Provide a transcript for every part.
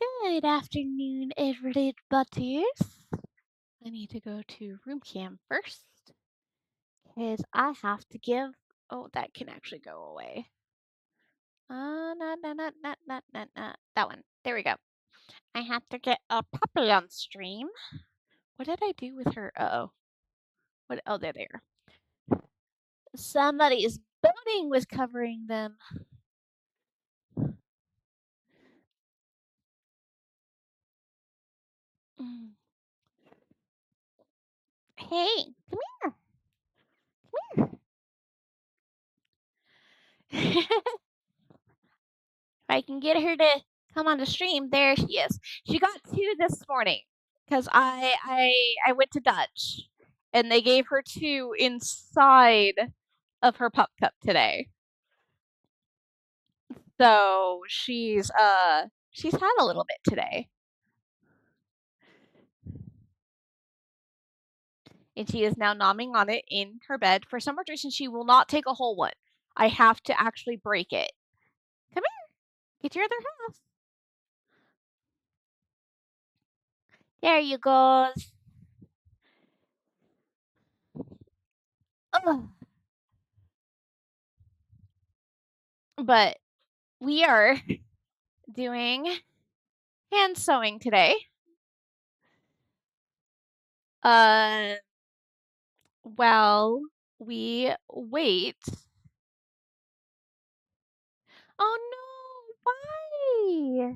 Good afternoon, everybody. I need to go to room cam first because I have to give. Oh, that can actually go away. Not. That one. There we go. I have to get a puppy on stream. What did I do with her? Uh-oh. What? Oh, they're there. Somebody's boating was covering them. Mm. Hey, come here. If I can get her to come on the stream, there she is. She got 2 this morning because I went to Dutch, and they gave her 2 inside of her pup cup today. So she's had a little bit today. And she is now nomming on it in her bed. For some reason, she will not take a whole one. I have to actually break it. Come here. Get your other half. There you goes. Ugh. But we are doing hand sewing today. Uh, while we wait. Oh no, why?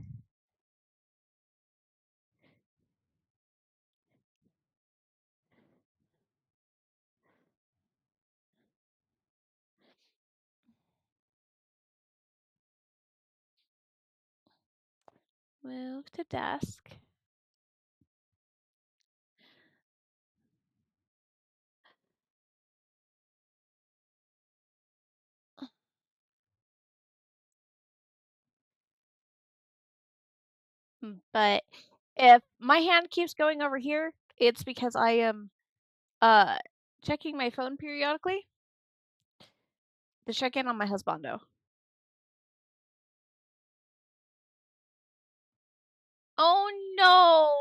Move to desk. But if my hand keeps going over here, it's because I am uh checking my phone periodically to check in on my husbando. Oh no.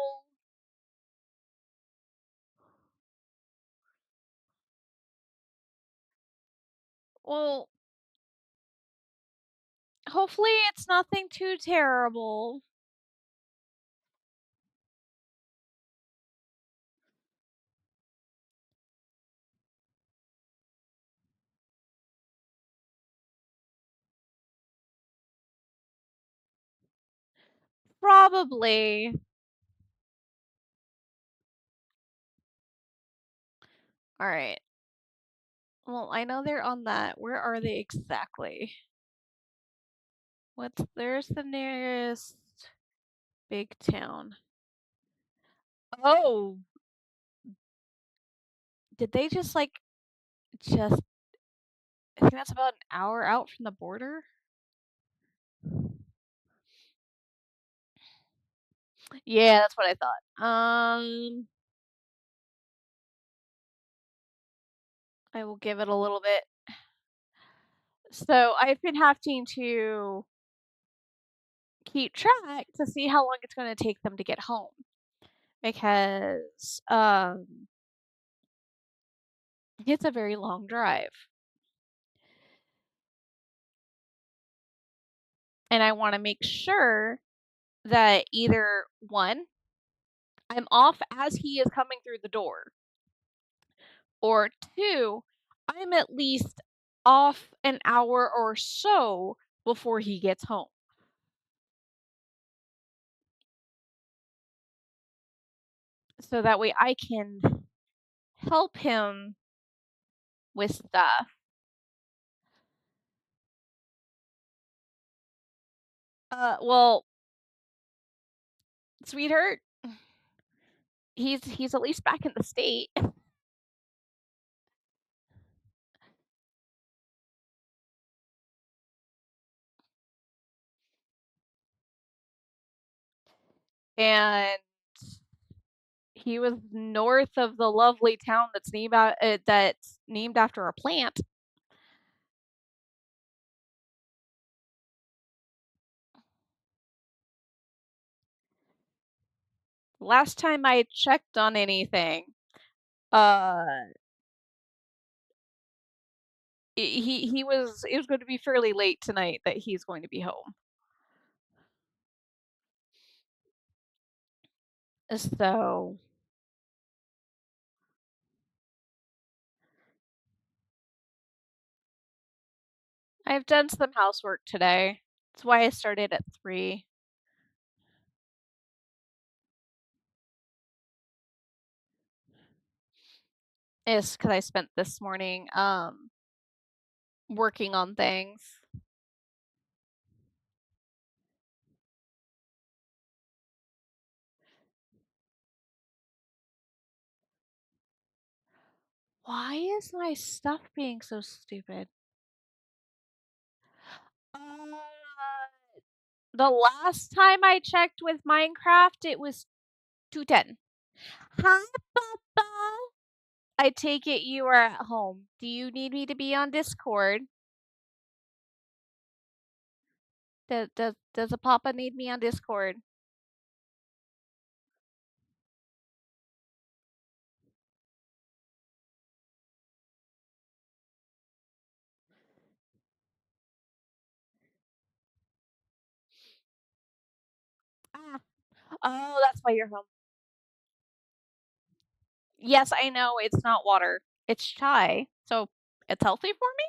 Well, hopefully it's nothing too terrible. Probably. All right. Well, I know they're on that. Where are they exactly? There's the nearest big town. Oh, did they just I think that's about an hour out from the border? Yeah, that's what I thought. I will give it a little bit. So I've been having to keep track to see how long it's gonna take them to get home because it's a very long drive. And I want to make sure that either one, I'm off as he is coming through the door, or two, I'm at least off an hour or so before he gets home. So that way I can help him with stuff. Well, sweetheart, he's at least back in the state. And he was north of the lovely town that's named after a plant. Last time I checked on anything, uh, he was it was going to be fairly late tonight that he's going to be home. So, I've done some housework today. That's why I started at 3. Is because I spent this morning, working on things. Why is my stuff being so stupid? The last time I checked with Minecraft, it was 210. Hi, Papa. I take it you are at home. Do you need me to be on Discord? Does a papa need me on Discord? Ah. Oh, that's why you're home. Yes, I know it's not water. It's chai. So it's healthy for me?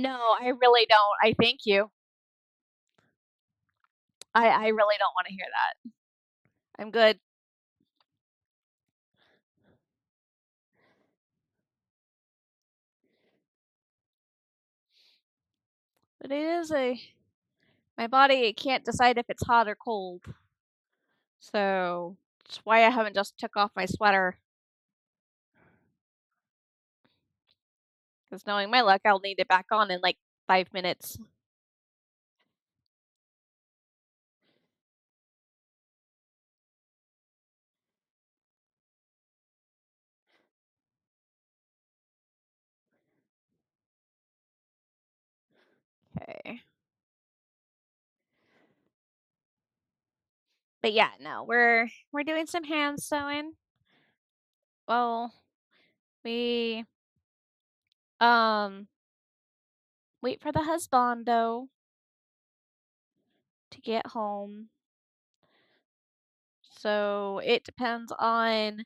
No, I really don't. I thank you. I really don't want to hear that. I'm good. But it is a my body can't decide if it's hot or cold. So that's why I haven't just took off my sweater. Because knowing my luck, I'll need it back on in like 5 minutes. Okay. But yeah, no, we're doing some hand sewing. Well, we um wait for the husbando to get home. So it depends on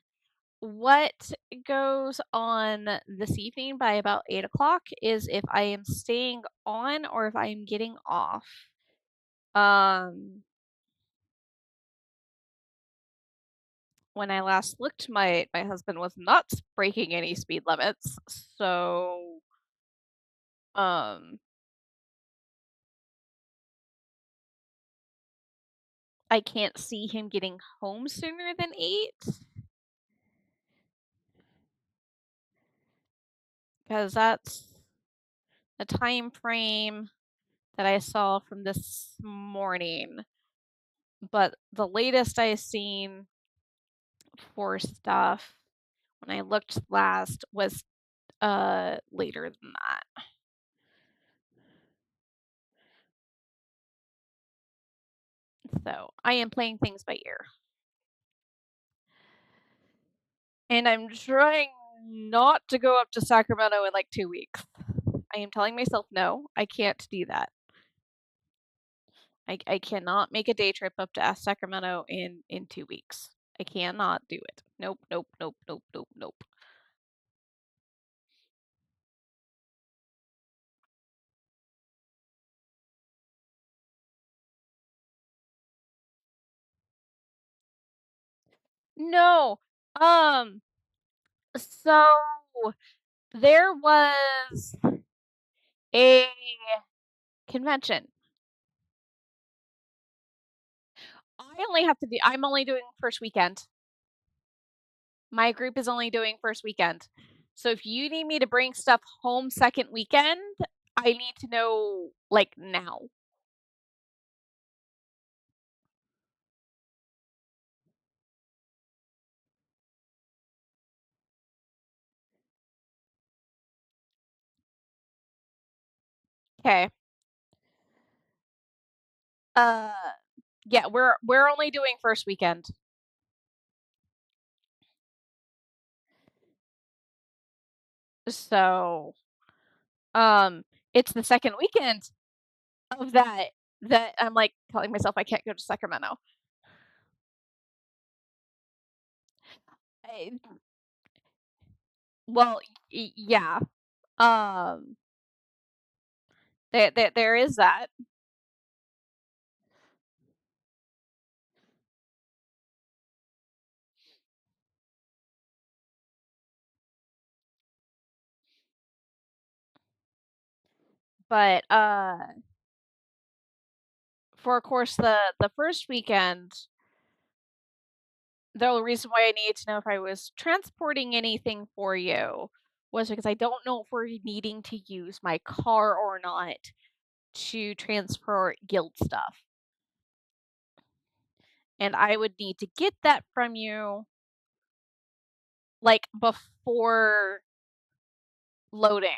what goes on this evening by about 8 o'clock is if I am staying on or if I am getting off. Um, when I last looked, my husband was not breaking any speed limits, so um, I can't see him getting home sooner than 8 because that's the time frame that I saw from this morning. But the latest I seen for stuff when I looked last was later than that. So I am playing things by ear. And I'm trying not to go up to Sacramento in like 2 weeks. I am telling myself no, I can't do that. I cannot make a day trip up to Sacramento in 2 weeks. I cannot do it. Nope, nope, nope, nope, nope, nope. No. Um, so there was a convention. I'm only doing first weekend. My group is only doing first weekend. So if you need me to bring stuff home second weekend, I need to know like now. Okay. Uh, yeah, we're only doing first weekend. So, um, it's the second weekend of that I'm, like, telling myself I can't go to Sacramento. I well, yeah, um, there is that, but, for, of course, the first weekend, the reason why I needed to know if I was transporting anything for you was because I don't know if we're needing to use my car or not to transport guild stuff, and I would need to get that from you, like, before loading.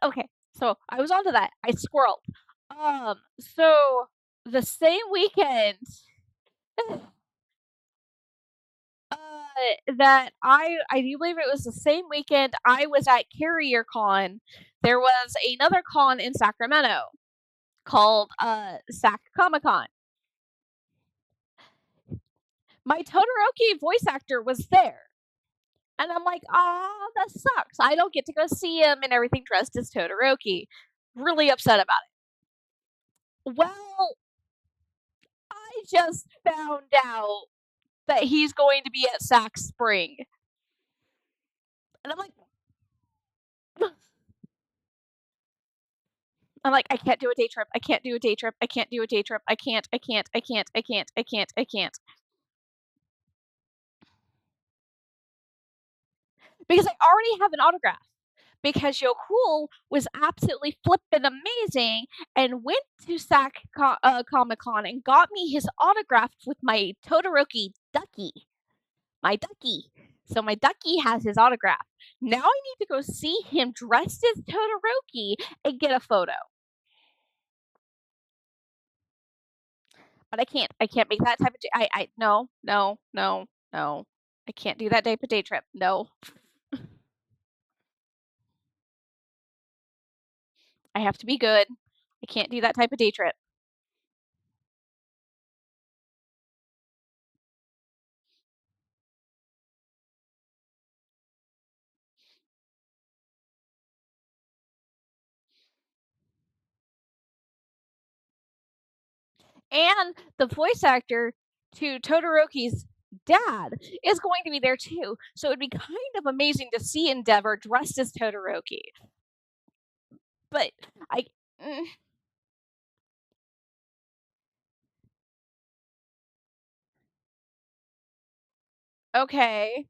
Okay, so I was onto that. I squirreled. So the same weekend that I do believe it was the same weekend I was at Carrier Con, there was another con in Sacramento called Sac Comic Con. My Todoroki voice actor was there. And I'm like, "Ah, that sucks. I don't get to go see him and everything dressed as Todoroki." Really upset about it. Well, I just found out that he's going to be at Sac Spring. And I'm like, I can't do a day trip. I can't do a day trip. I can't do a day trip. I can't. Because I already have an autograph. Because Yokul was absolutely flippin' amazing and went to Comic Con and got me his autograph with my Todoroki ducky. My ducky. So my ducky has his autograph. Now I need to go see him dressed as Todoroki and get a photo. But I can't. I can't make that type of I no, no, no, no. I can't do that type of day trip. No. I have to be good. I can't do that type of day trip. And the voice actor to Todoroki's dad is going to be there too. So it'd be kind of amazing to see Endeavor dressed as Todoroki. But I mm, okay.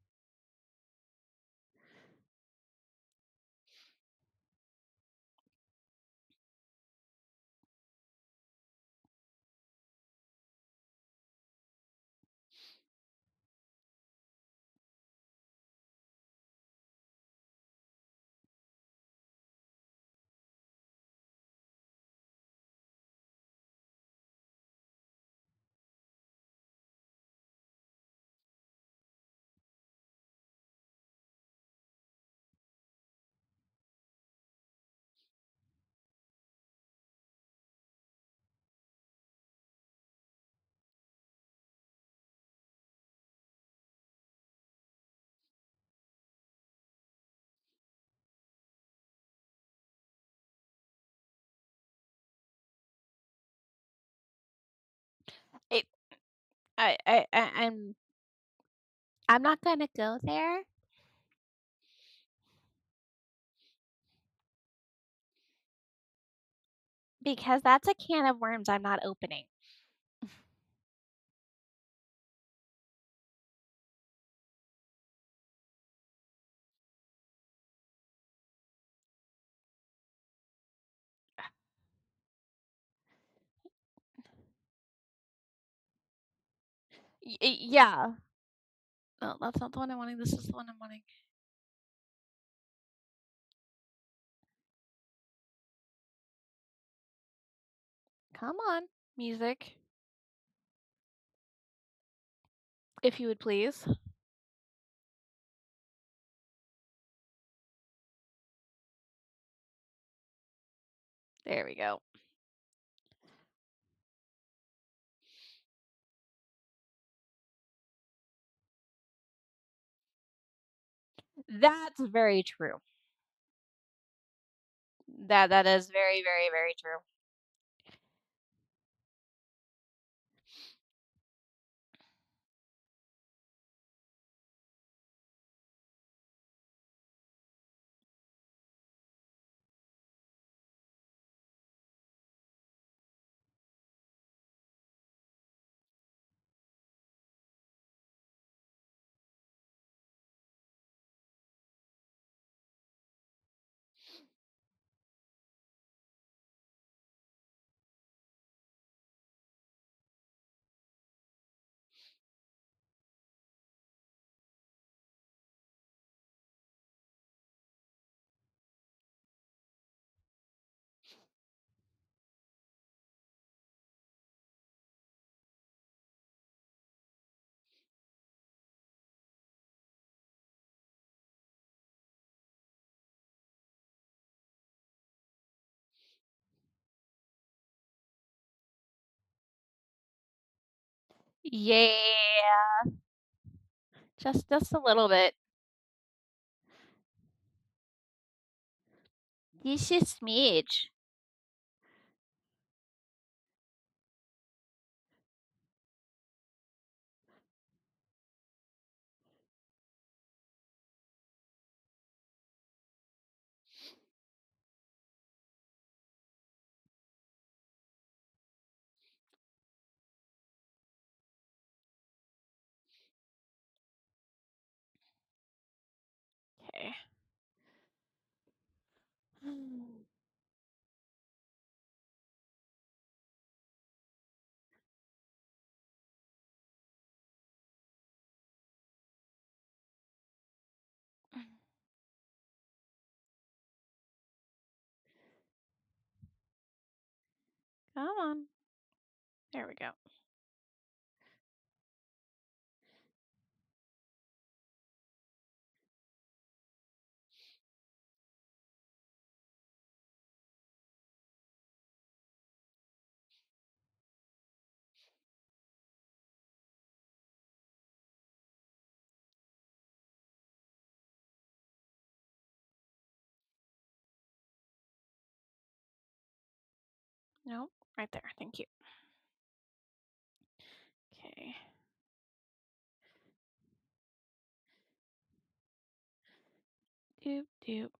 It, I'm not gonna go there because that's a can of worms I'm not opening. Yeah. No, that's not the one I'm wanting. This is the one I'm wanting. Come on, music. If you would please. There we go. That's very true. That is very, very, very true. Yeah, just a little bit. Just a smidge. Okay. Come on. There we go. No, right there. Thank you. Okay. Doop doop.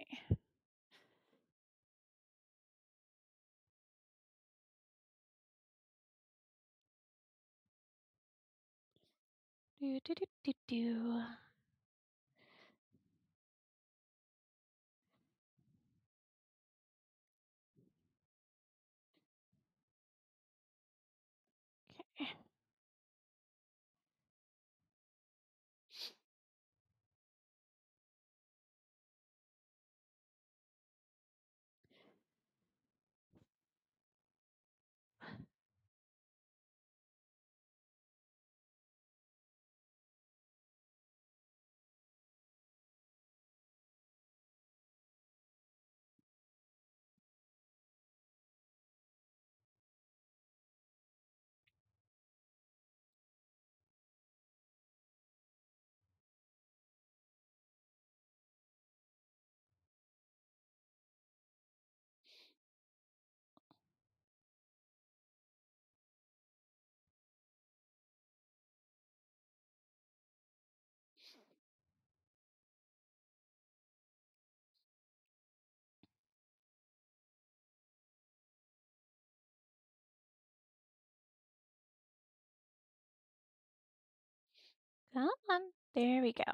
Okay. Do do do do do. Okay. Come on. There we go.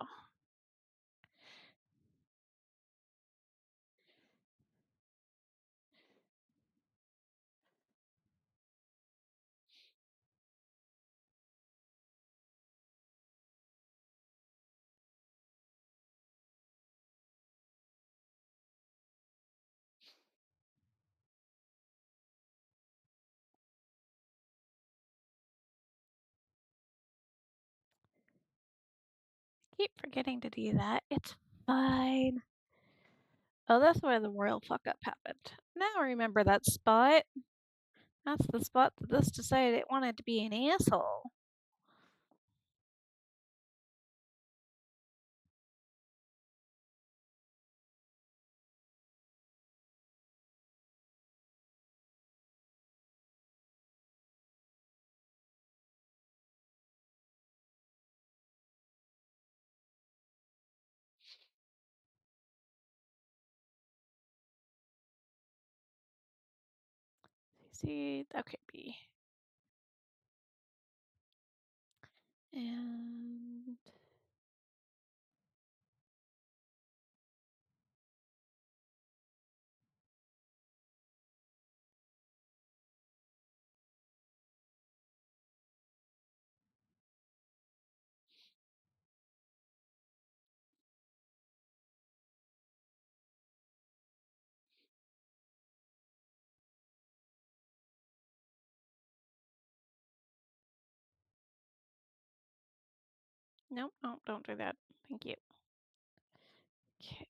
Keep forgetting to do that. It's fine. Oh, that's where the royal fuck up happened. Now I remember that spot. That's the spot that this decided it wanted to be an asshole. See, okay, B. And nope, nope, don't do that. Thank you. Okay.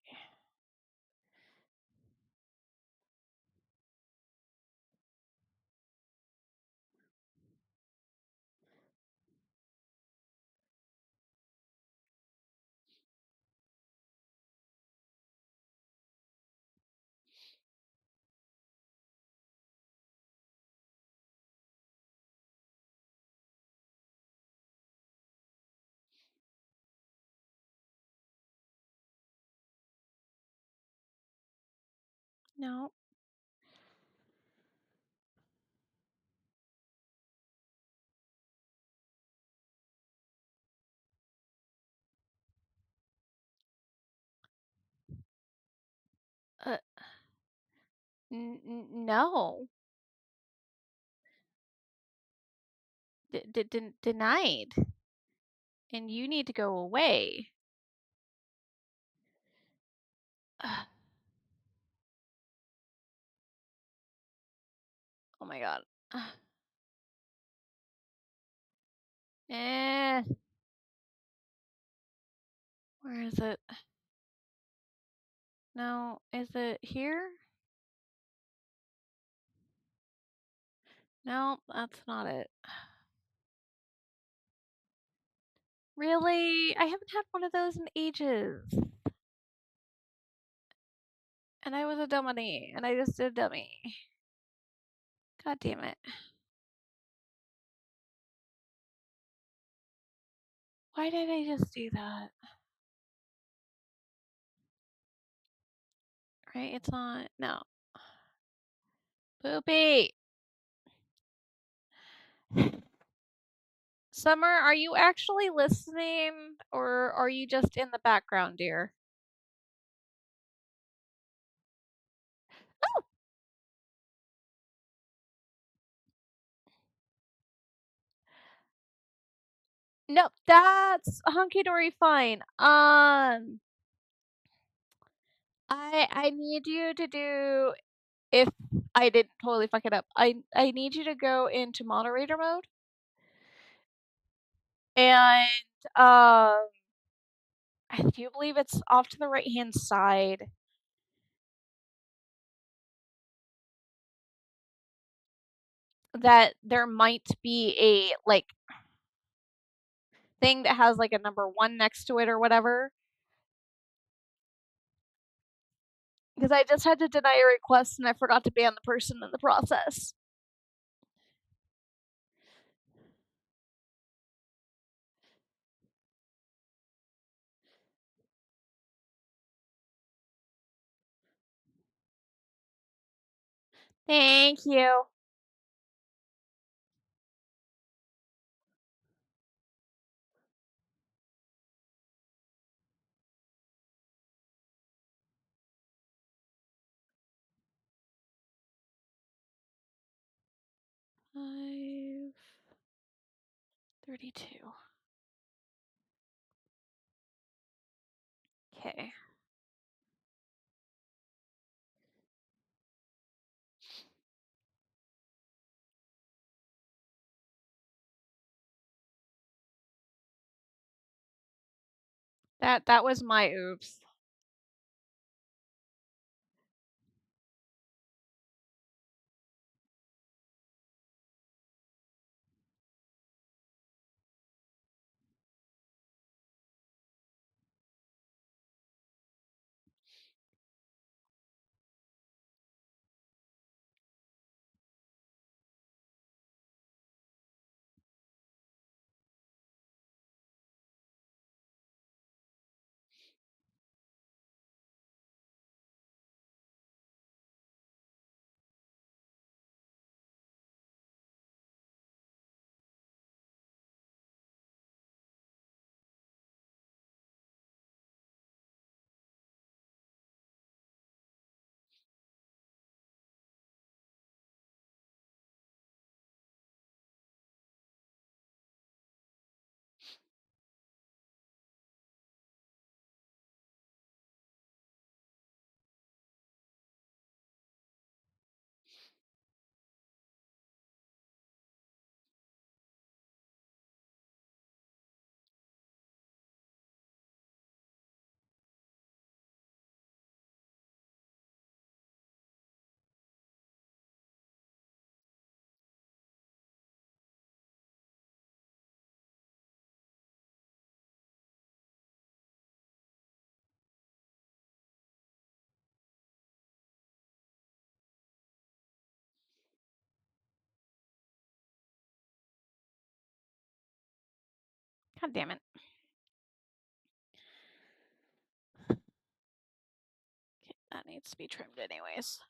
No. Uh, no. Denied. And you need to go away. Ugh. Oh my god. Ugh. Eh. Where is it? No, is it here? No, that's not it. Really? I haven't had one of those in ages. And I was a dummy, and I just did a dummy. God damn it. Why did I just do that? Right? It's not. No. Poopy! Summer, are you actually listening, or are you just in the background, dear? Oh! No, that's hunky-dory fine. I need you to do, if I didn't totally fuck it up, I need you to go into moderator mode, and, um, I do believe it's off to the right-hand side. That there might be a, like, thing that has, like, a number 1 next to it or whatever. Because I just had to deny a request and I forgot to ban the person in the process. Thank you. 5:32. Okay. That was my oops. God damn it. Okay, that needs to be trimmed anyways.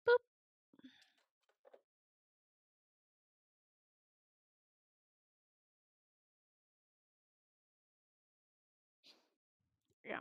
Boop. Yeah.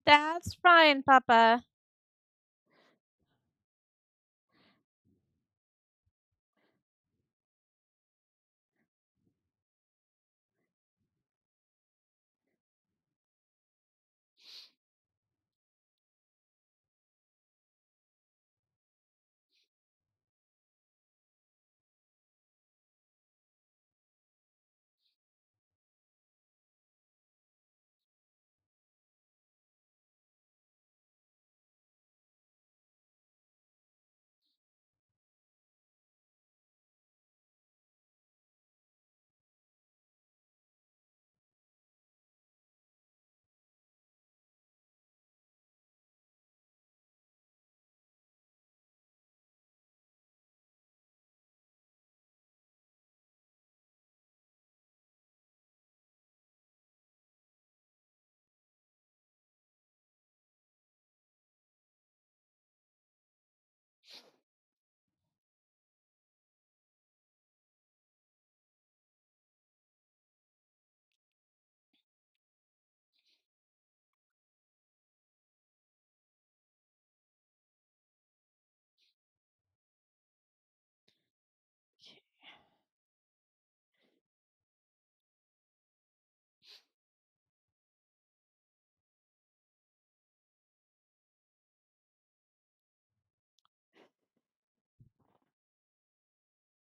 That's fine, Papa.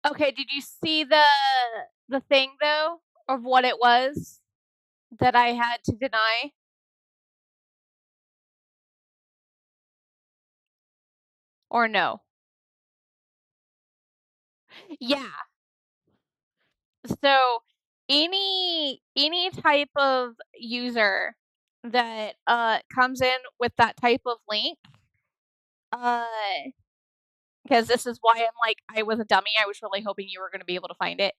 Okay, did you see the thing though of what it was that I had to deny? or no. Yeah. So any type of user that comes in with that type of link, uh because this is why I'm like I was a dummy. I was really hoping you were going to be able to find it.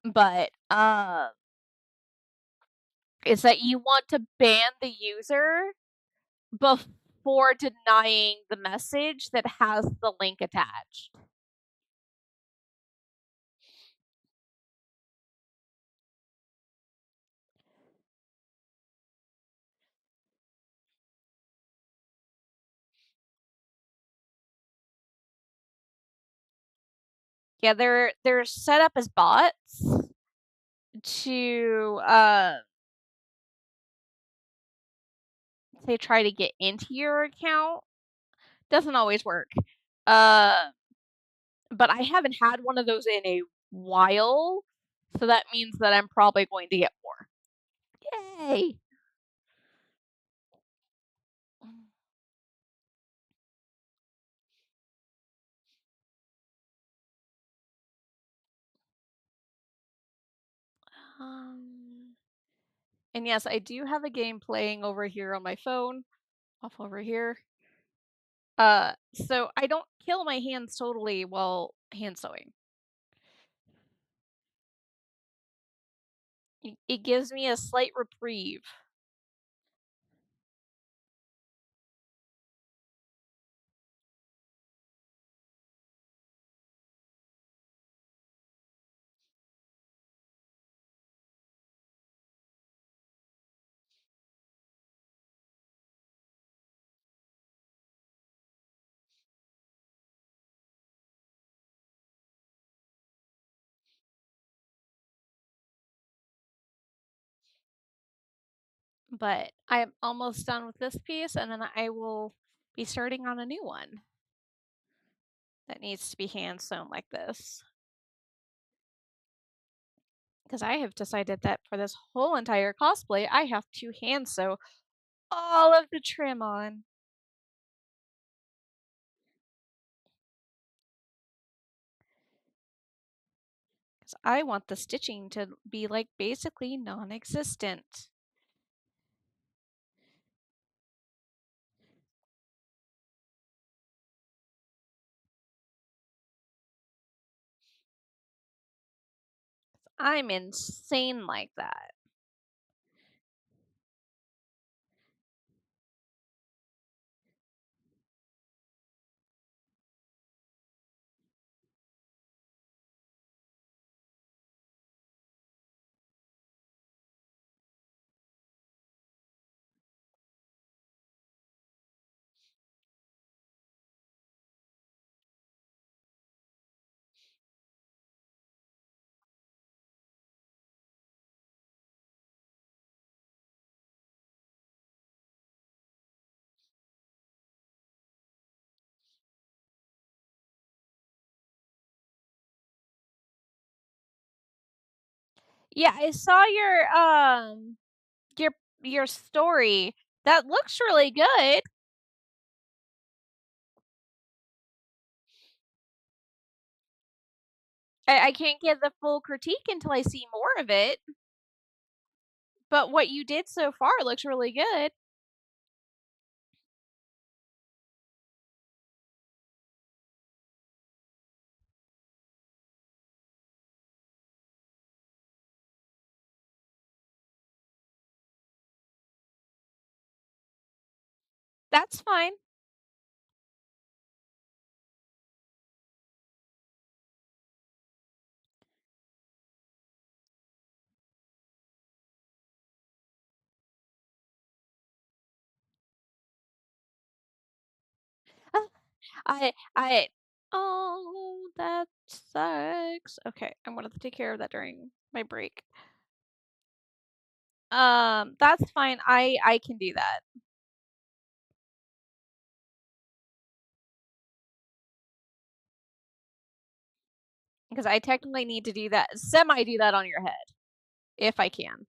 But is that you want to ban the user before denying the message that has the link attached. Yeah, they're set up as bots to say try to get into your account. Doesn't always work. Uh but I haven't had one of those in a while, so that means that I'm probably going to get more. Yay. Um and yes, I do have a game playing over here on my phone, off over here. So I don't kill my hands totally while hand sewing. It gives me a slight reprieve. But I'm almost done with this piece, and then I will be starting on a new one that needs to be hand sewn like this. Because I have decided that for this whole entire cosplay, I have to hand sew all of the trim on. 'Cause I want the stitching to be like basically non-existent. I'm insane like that. Yeah, I saw your your story. That looks really good. I can't get the full critique until I see more of it, but what you did so far looks really good. That's fine. I oh, that sucks. Okay, I'm gonna have to take care of that during my break. That's fine. I can do that because I technically need to do that semi do that on your head if I can.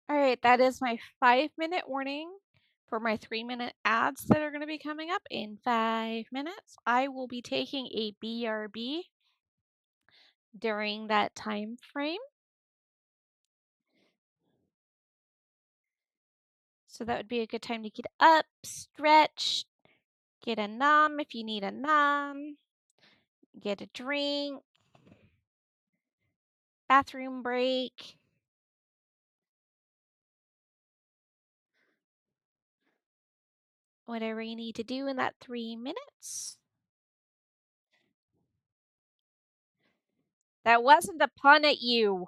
All right, that is my 5-minute warning for my 3-minute ads that are going to be coming up in 5 minutes. I will be taking a BRB during that time frame. So that would be a good time to get up, stretch, get a numb if you need a numb, get a drink, bathroom break. Whatever you need to do in that 3 minutes. That wasn't a pun at you.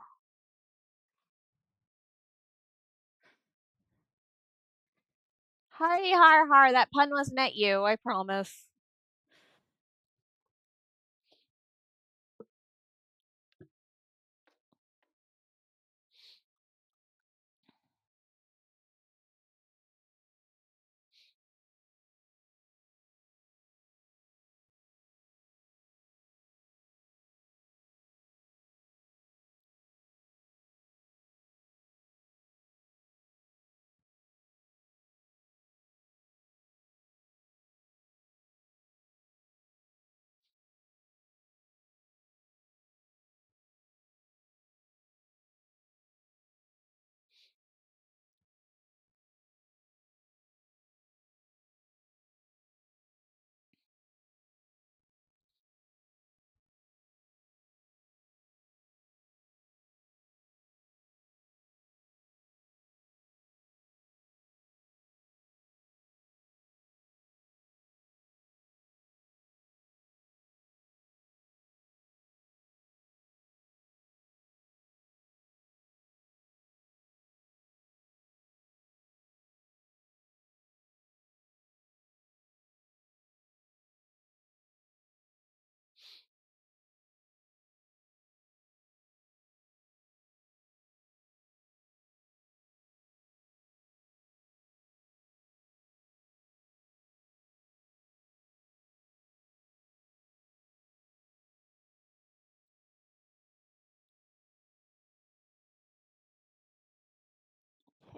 Hi, har, har. That pun wasn't at you, I promise.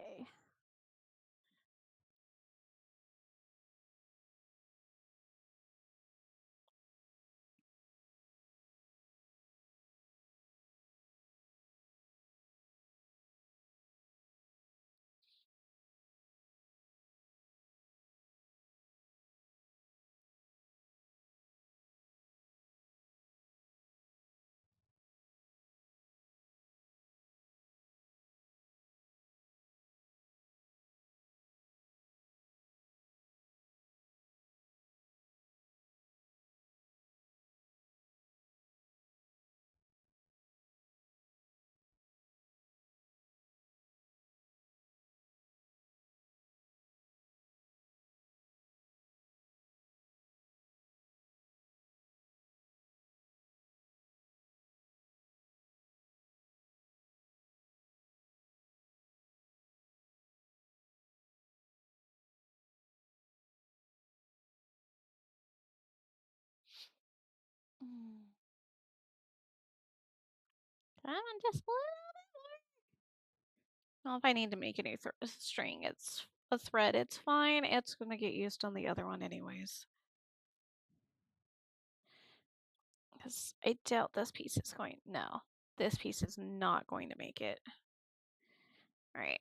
Okay. Mm. Come on, just a little bit more. Well, if I need to make a new string, it's a thread. It's fine. It's going to get used on the other one anyways. Because I doubt this piece is going... No, this piece is not going to make it. All right.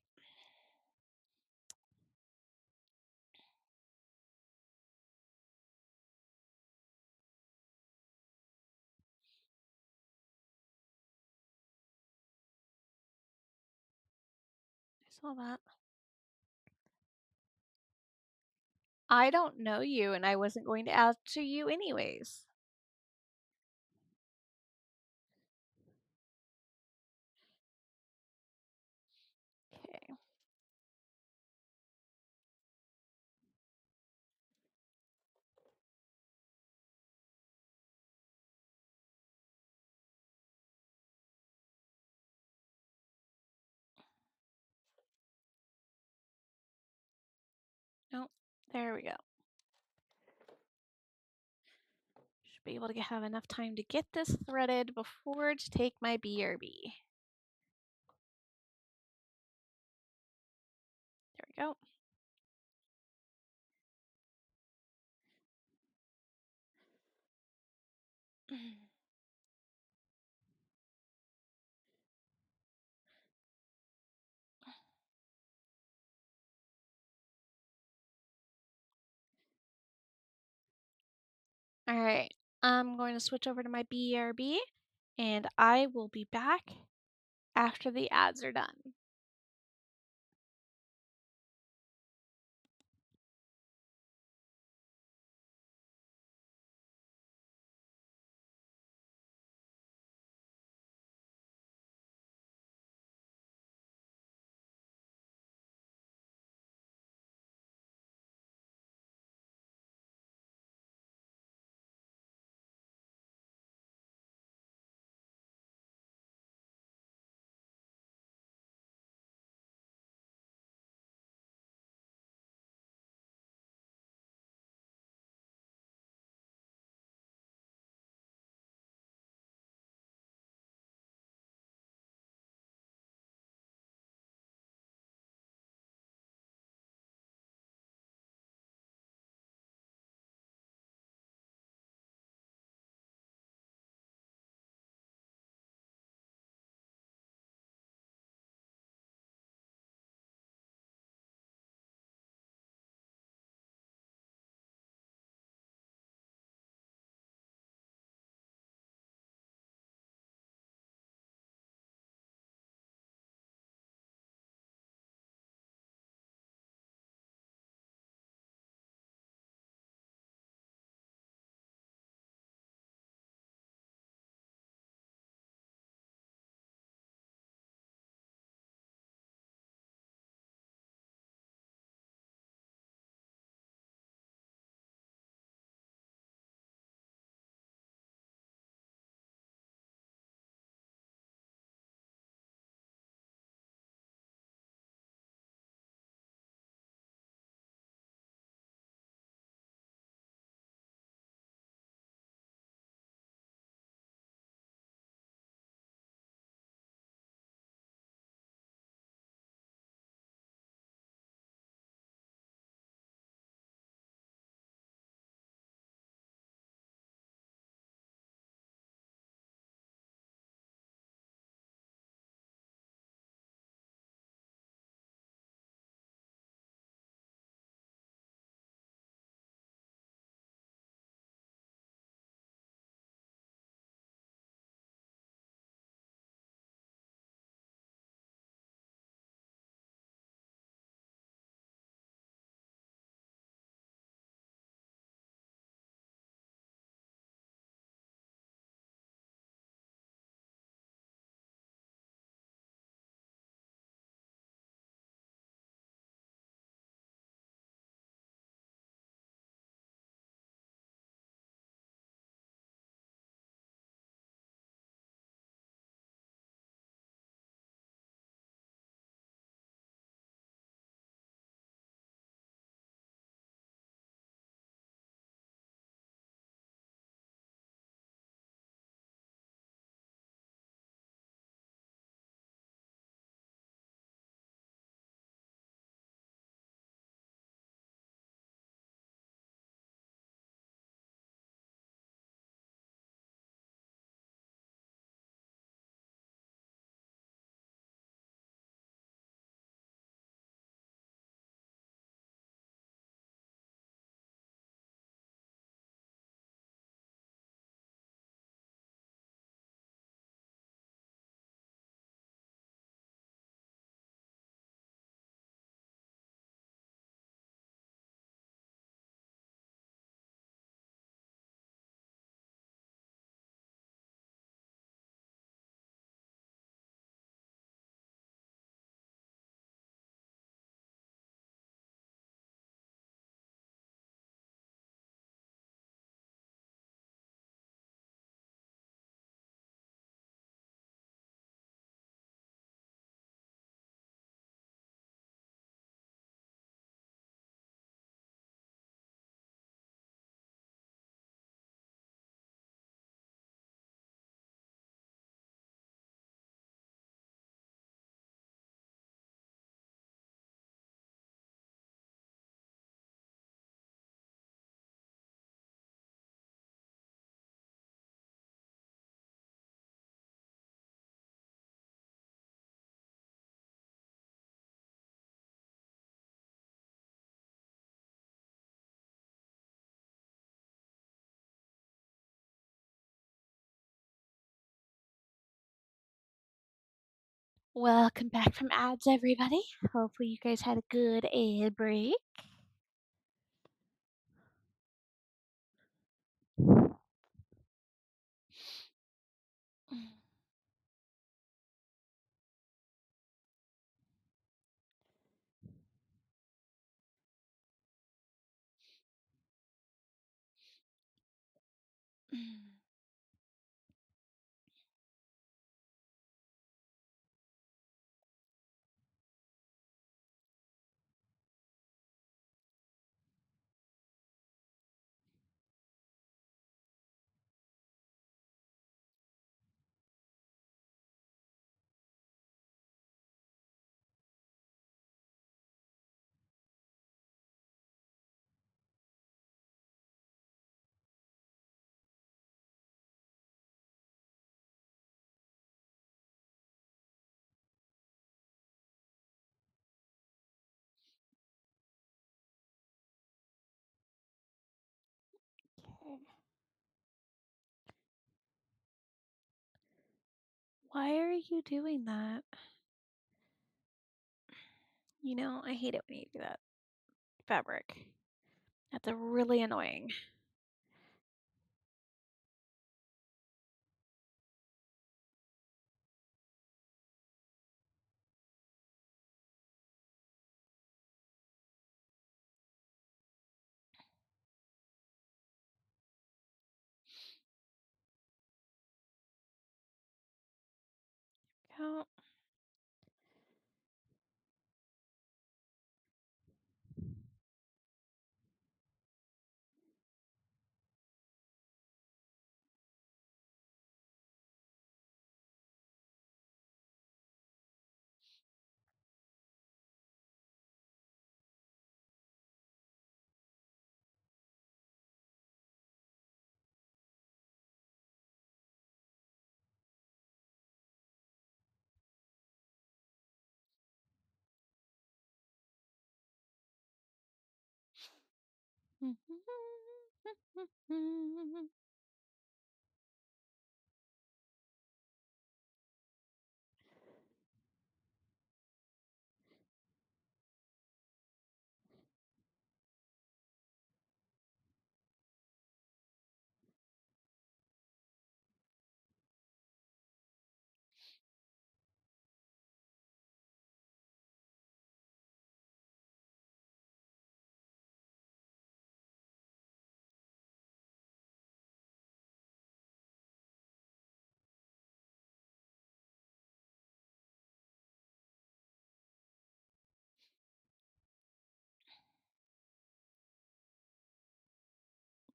I saw that. I don't know you, and I wasn't going to ask to you anyways. Okay. Oh, there we go. Should be able to have enough time to get this threaded before to take my BRB. All right. I'm going to switch over to my BRB and I will be back after the ads are done. Welcome back from ads, everybody. Hopefully, you guys had a good ad break. Okay. Why are you doing that? You know, I hate it when you do that. Fabric. That's a really annoying. Go.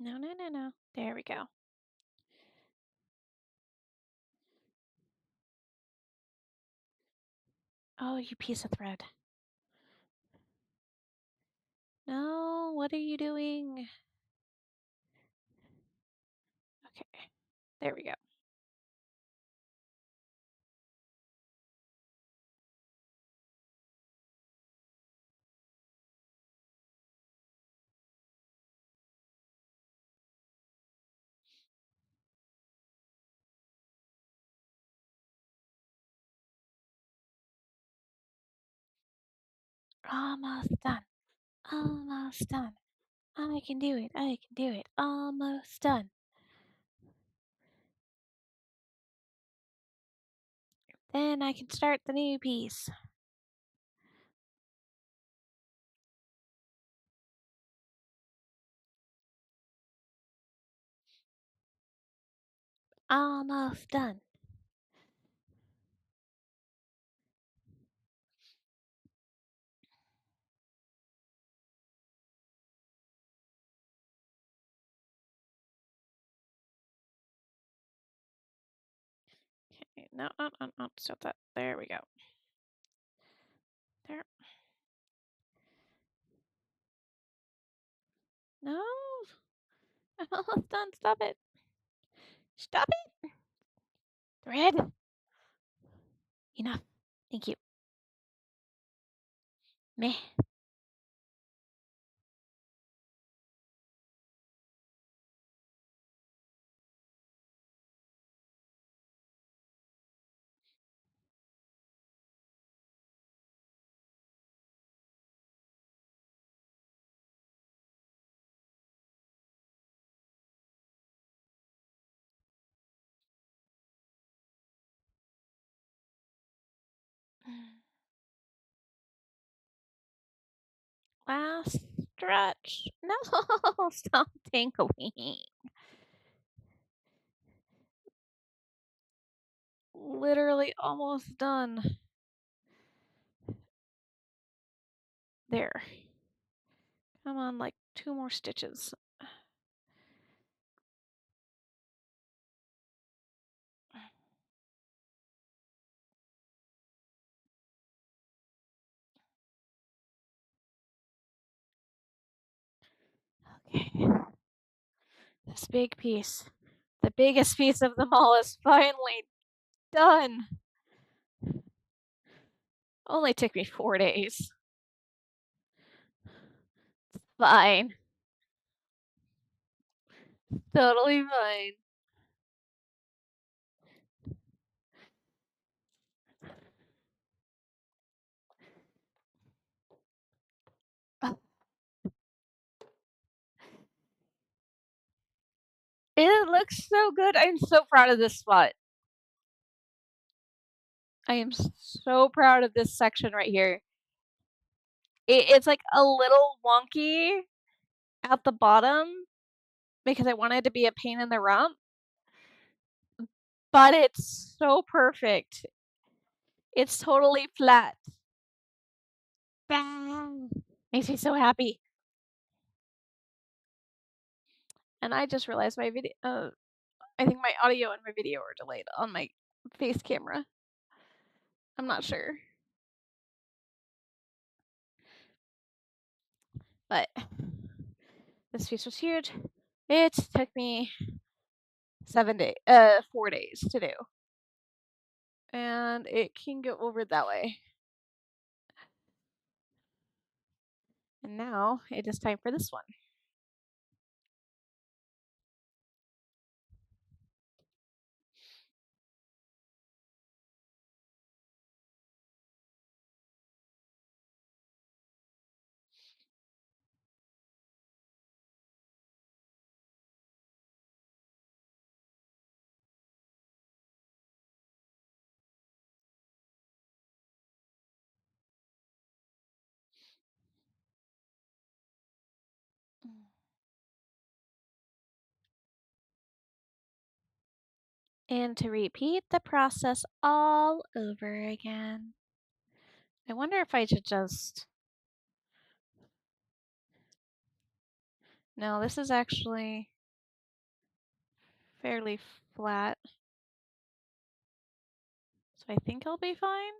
No, no, no, no. There we go. Oh, you piece of thread. No, what are you doing? Okay, there we go. Almost done. Almost done. I can do it. I can do it. Almost done. Then I can start the new piece. Almost done. Okay, no, no, no, no, stop that. There we go. There. No, I'm almost done. Stop it. Stop it. Thread. Enough. Thank you. Meh. Last stretch. No, stop tingling. Literally almost done. There. Come on, like 2 more stitches. Okay. This big piece, the biggest piece of them all is finally done. Only took me 4 days. Fine. Totally fine. It looks so good. I'm so proud of this spot. I am so proud of this section right here. It's like a little wonky at the bottom because I wanted to be a pain in the rump, but it's so perfect. It's totally flat. Bang! Makes me so happy. And I just realized my video. I think my audio and my video are delayed on my face camera. I'm not sure, but this piece was huge. It took me 4 days to do, and it can go over that way. And now it is time for this one. And to repeat the process all over again. I wonder if I should just... No, this is actually fairly flat. So I think I'll be fine.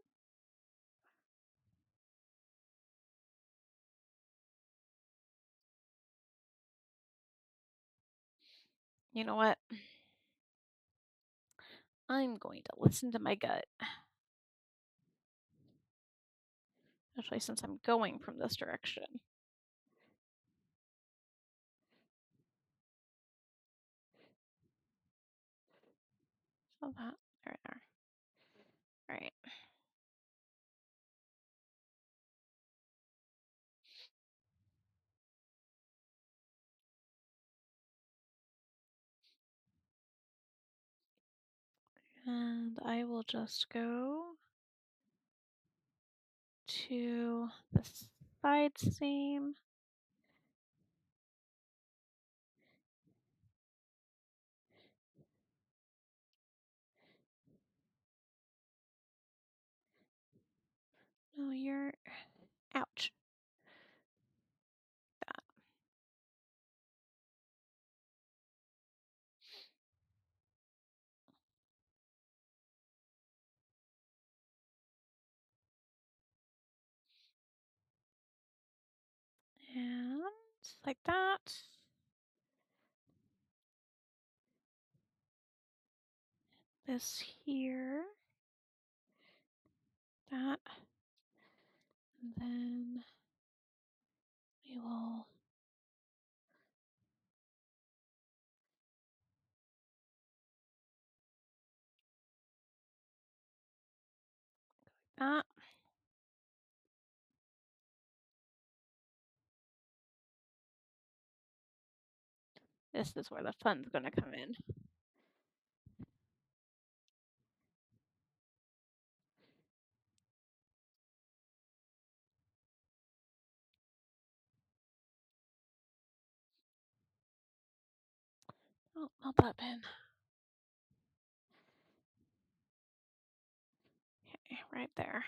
You know what? I'm going to listen to my gut. Especially since I'm going from this direction. So that, there. Alright. And I will just go to the side seam. No, you're... Ouch. And like that. This here. That. And then we will... That. This is where the fun's gonna come in. Oh, not that pin. Okay, right there.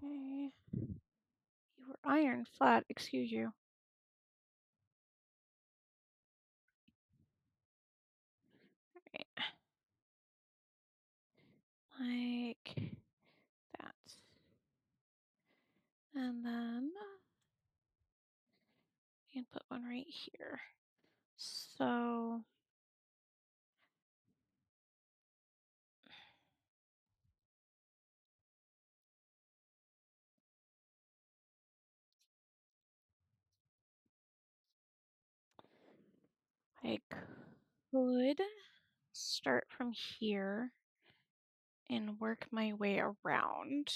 Okay. You were iron flat, excuse you. Right. Like that. And then you can put one right here. So I could start from here and work my way around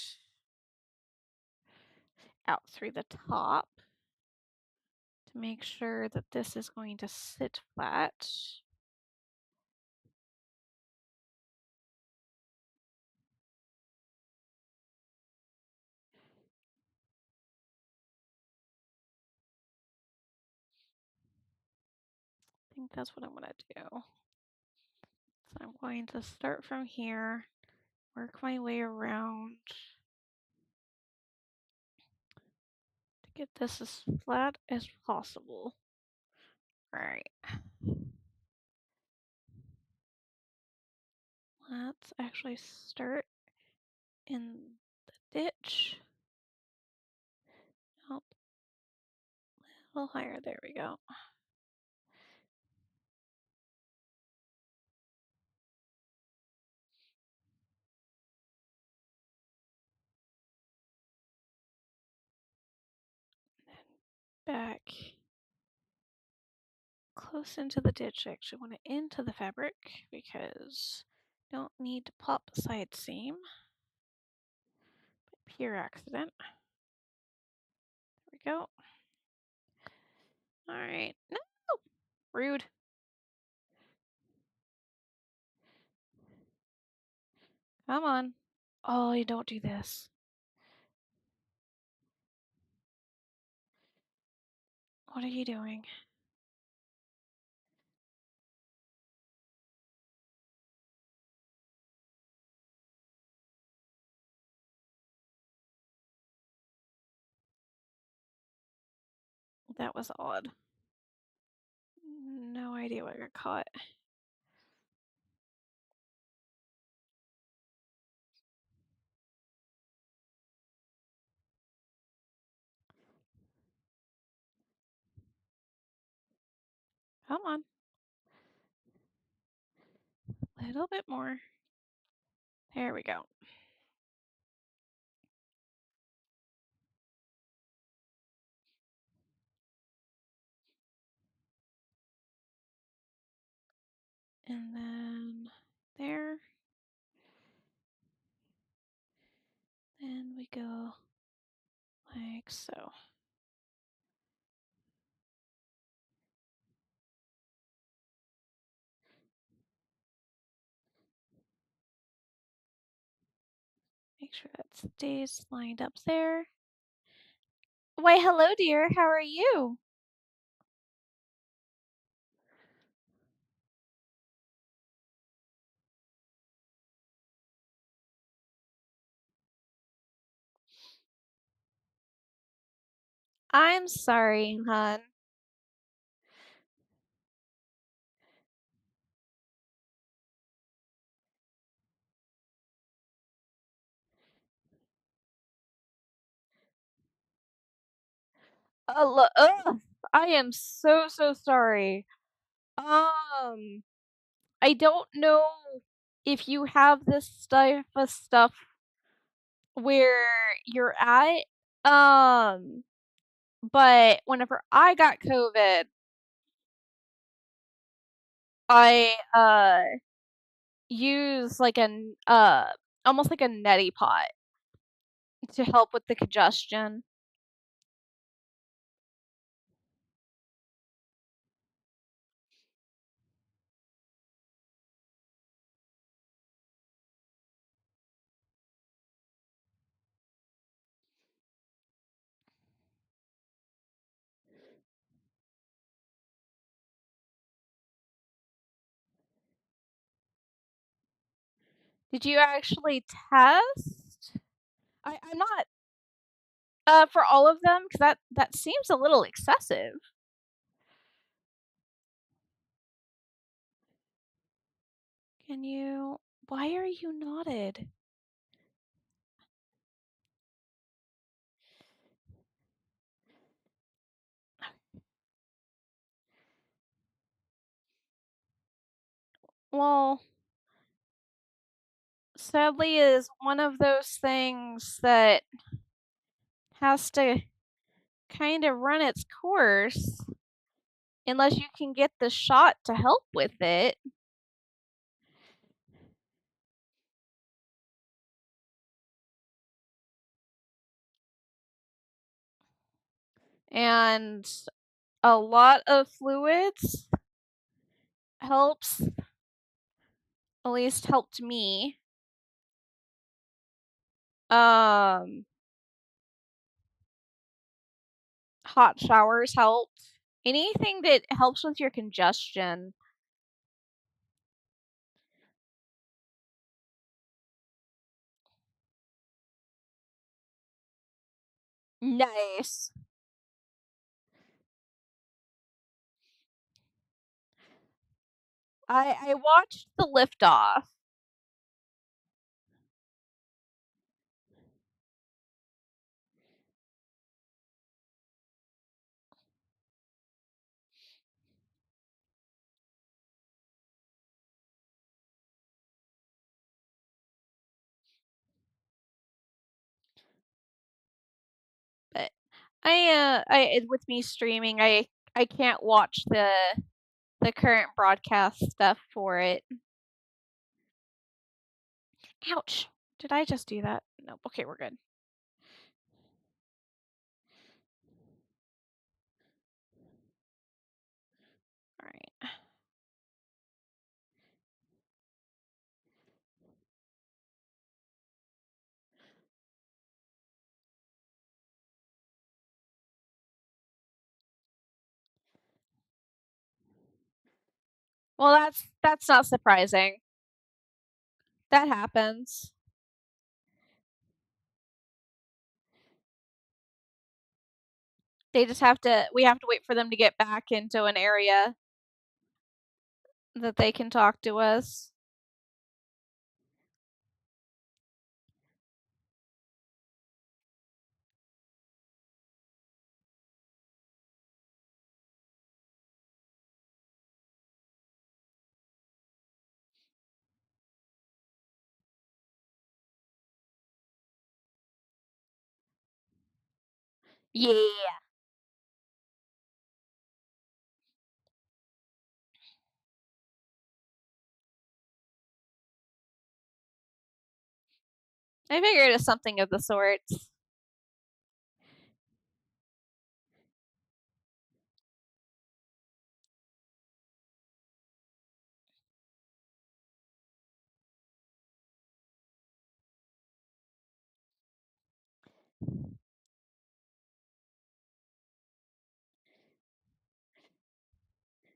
out through the top to make sure that this is going to sit flat. I think that's what I'm going to do. So I'm going to start from here, work my way around to get this as flat as possible. All right. Let's actually start in the ditch. Nope. A little higher. There we go. Back close into the ditch. I actually want it into the fabric because don't need to pop side seam. Pure accident. There we go. All right. No, rude. Come on. Oh, you don't do this. What are you doing? That was odd. No idea what got caught. Come on. A little bit more. There we go. And then there. And we go like so. Make sure that stays lined up there. Why, hello, dear. How are you? I'm sorry, hon. Ugh, I am so sorry. Um, I don't know if you have this type of stuff where you're at. Um, but whenever I got COVID, I used like an almost like a neti pot to help with the congestion. Did you actually test? I'm not for all of them, 'cause that seems a little excessive. Can you Why are you knotted? Well, sadly, it is one of those things that has to kinda run its course unless you can get the shot to help with it, and a lot of fluids helps, at least helped me. Um, Hot showers help. Anything that helps with your congestion. Nice. I watched the liftoff, but with me streaming, I can't watch the current broadcast stuff for it. Ouch. Did I just do that? Nope. Okay, we're good. All right. Well, that's not surprising. That happens. We have to wait for them to get back into an area that they can talk to us. Yeah. I figured it's something of the sorts.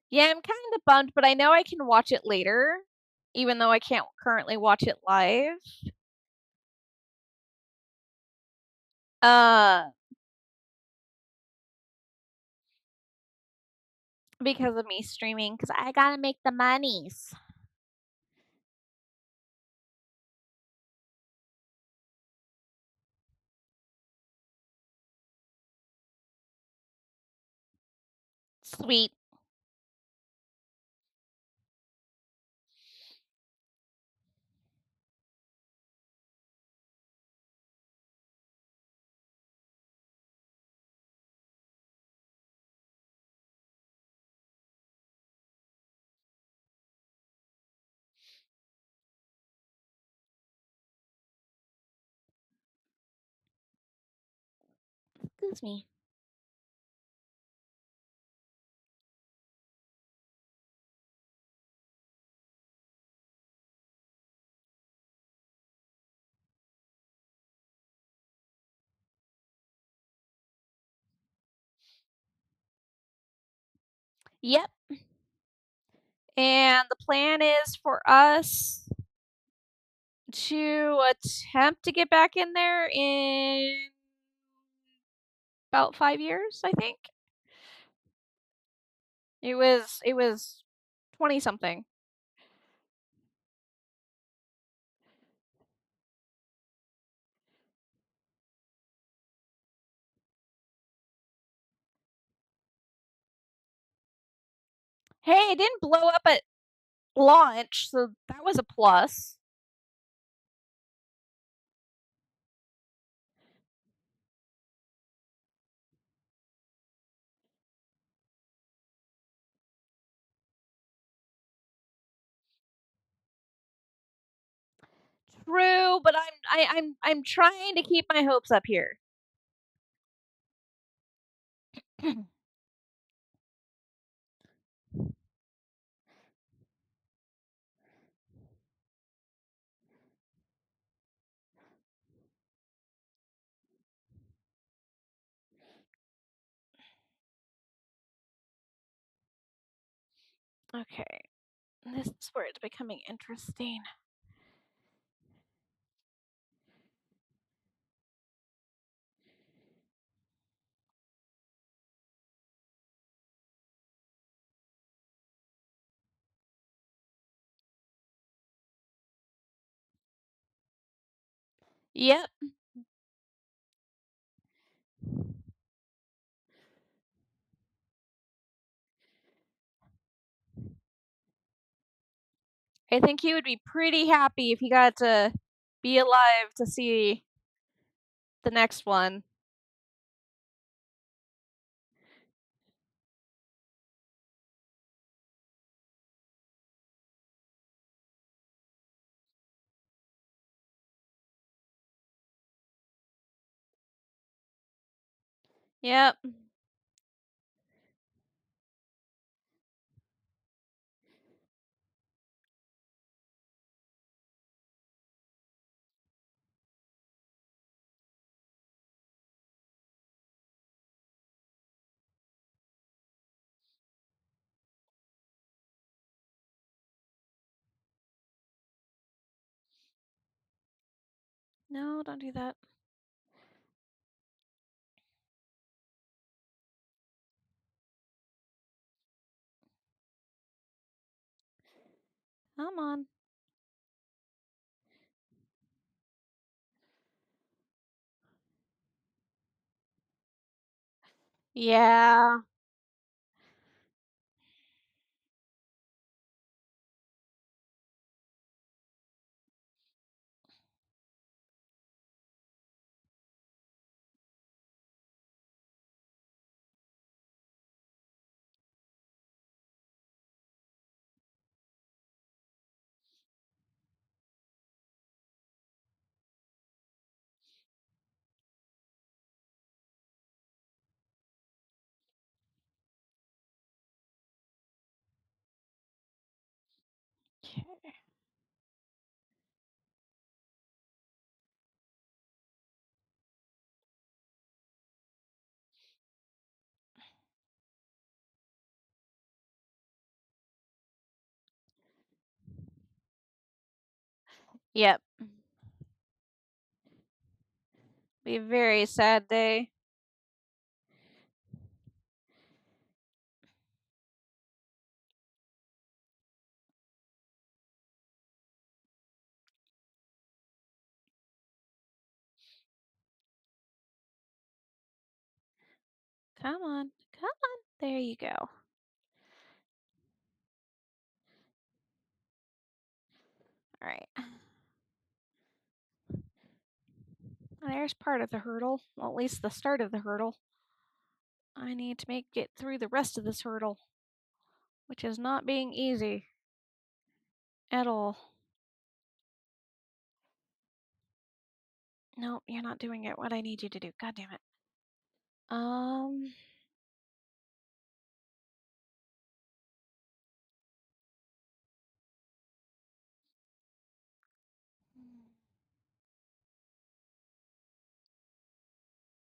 Yeah, I'm kinda bummed, but I know I can watch it later, even though I can't currently watch it live. Uh, because of me streaming, because I gotta make the monies. Sweet. Excuse me. Yep, and the plan is for us to attempt to get back in there in about 5 years, I think. It was 20 something. Hey, it didn't blow up at launch, so that was a plus. True, but I'm trying to keep my hopes up here. Okay, this is where it's becoming interesting. Yep, I think he would be pretty happy if he got to be alive to see the next one. Yep. No, don't do that. Come on. Yeah. Okay. Yep. Be a very sad day. Come on. Come on. There you go. All right. There's part of the hurdle. Well, at least the start of the hurdle. I need to make it through the rest of this hurdle, which is not being easy at all. No, you're not doing it. What I need you to do. God damn it. Um.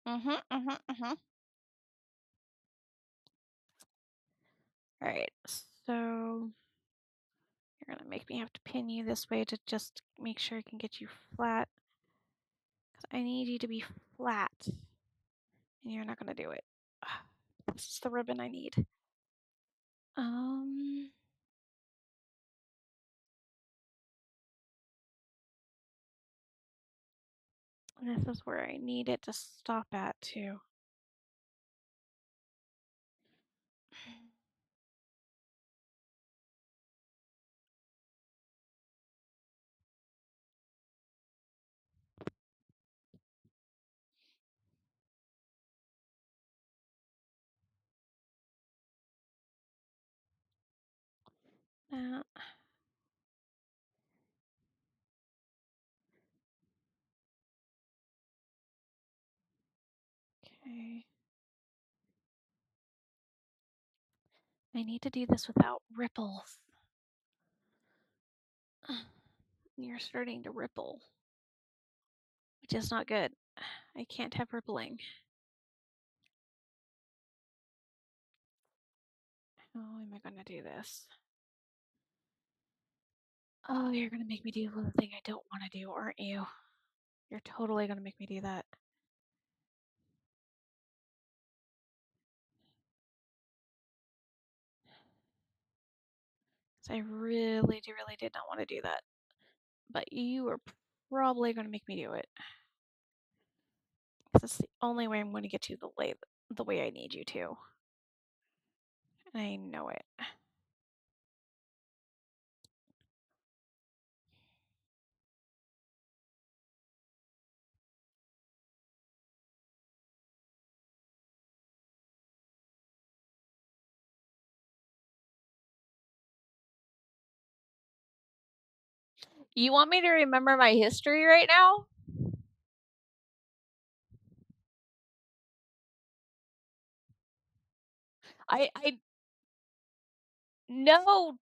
Mhm. Mhm. Mhm. All right. So You're gonna make me have to pin you this way to just make sure I can get you flat. 'Cause I need you to be flat. And you're not gonna do it. This is the ribbon I need. This is where I need it to stop at too. That. Okay. I need to do this without ripples. You're starting to ripple, which is not good. I can't have rippling. How am I gonna do this? Oh, you're gonna make me do the thing I don't want to do, aren't you? You're totally gonna make me do that. So I really did not want to do that. But you are probably gonna make me do it. This is the only way I'm going to get you the way I need you to. I know it. You want me to remember my history right now? I know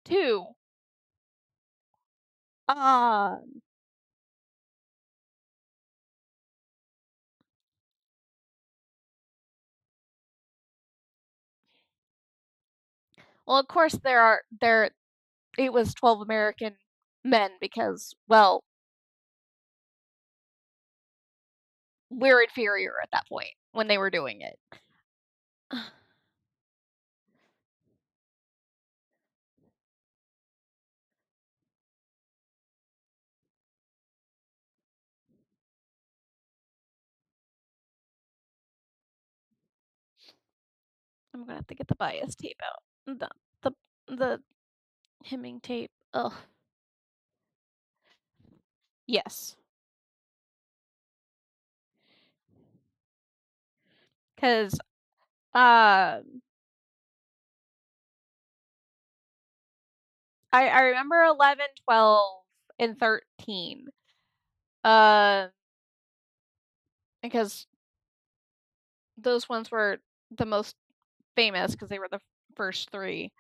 too. Um, well, of course it was 12 American men because, well, we're inferior at that point when they were doing it. I'm gonna have to get the bias tape out. The hemming tape. Ugh. Yes. Because um I remember 11, 12, and 13. Uh, because those ones were the most famous because they were the first three.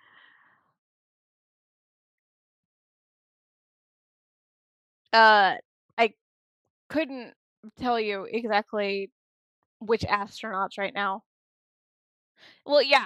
I couldn't tell you exactly which astronauts right now. Well, yeah.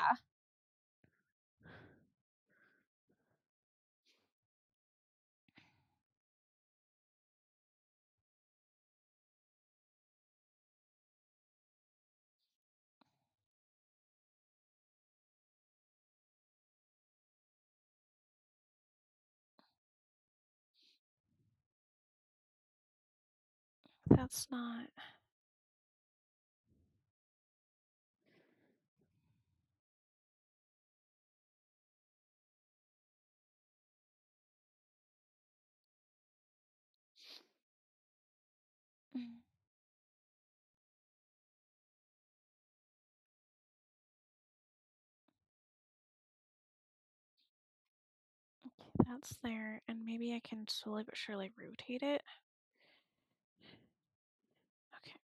That's not. Mm. Okay, that's there, and maybe I can slowly but surely rotate it. Okay.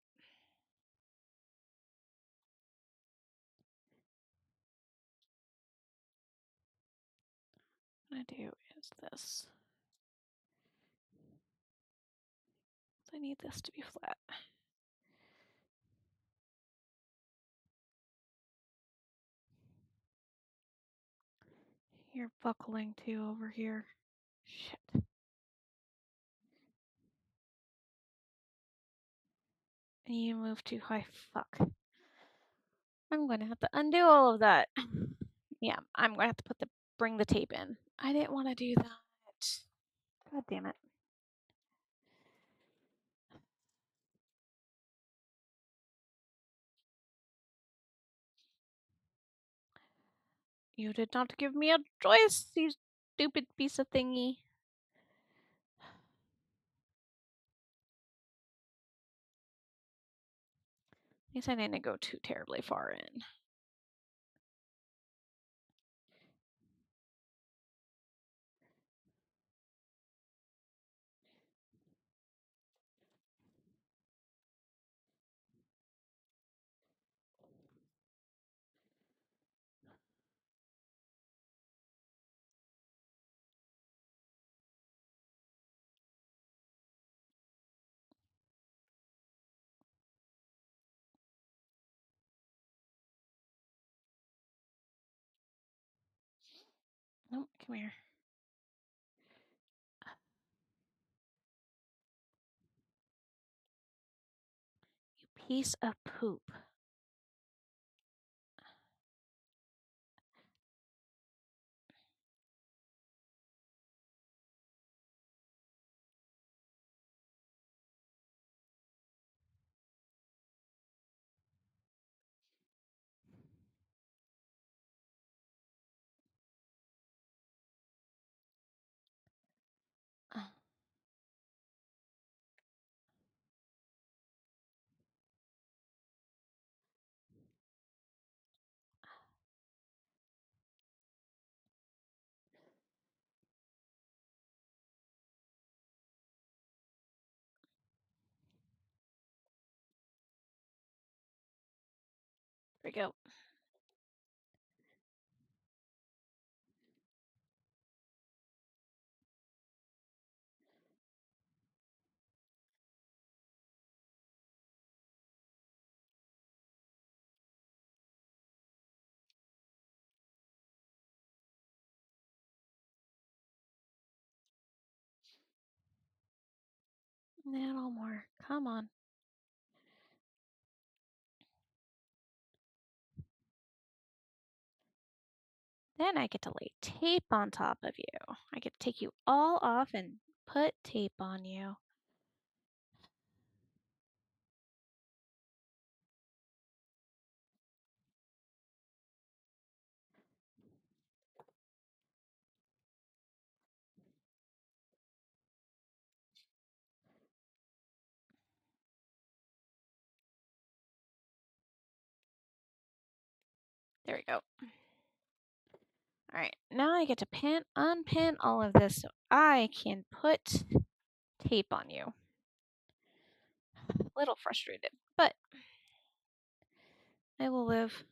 What I'm gonna do is this. I need this to be flat. You're buckling too over here. Shit. You moved too high. Fuck. I'm gonna have to undo all of that. Yeah, I'm gonna have to bring the tape in. I didn't want to do that. God damn it. You did not give me a choice, you stupid piece of thingy. At least I didn't go too terribly far in. Nope, come here. You piece of poop. There we go. No more. Come on. Then I get to lay tape on top of you. I get to take you all off and put tape on you. There we go. All right, now I get to unpin all of this so I can put tape on you. A little frustrated, but I will live.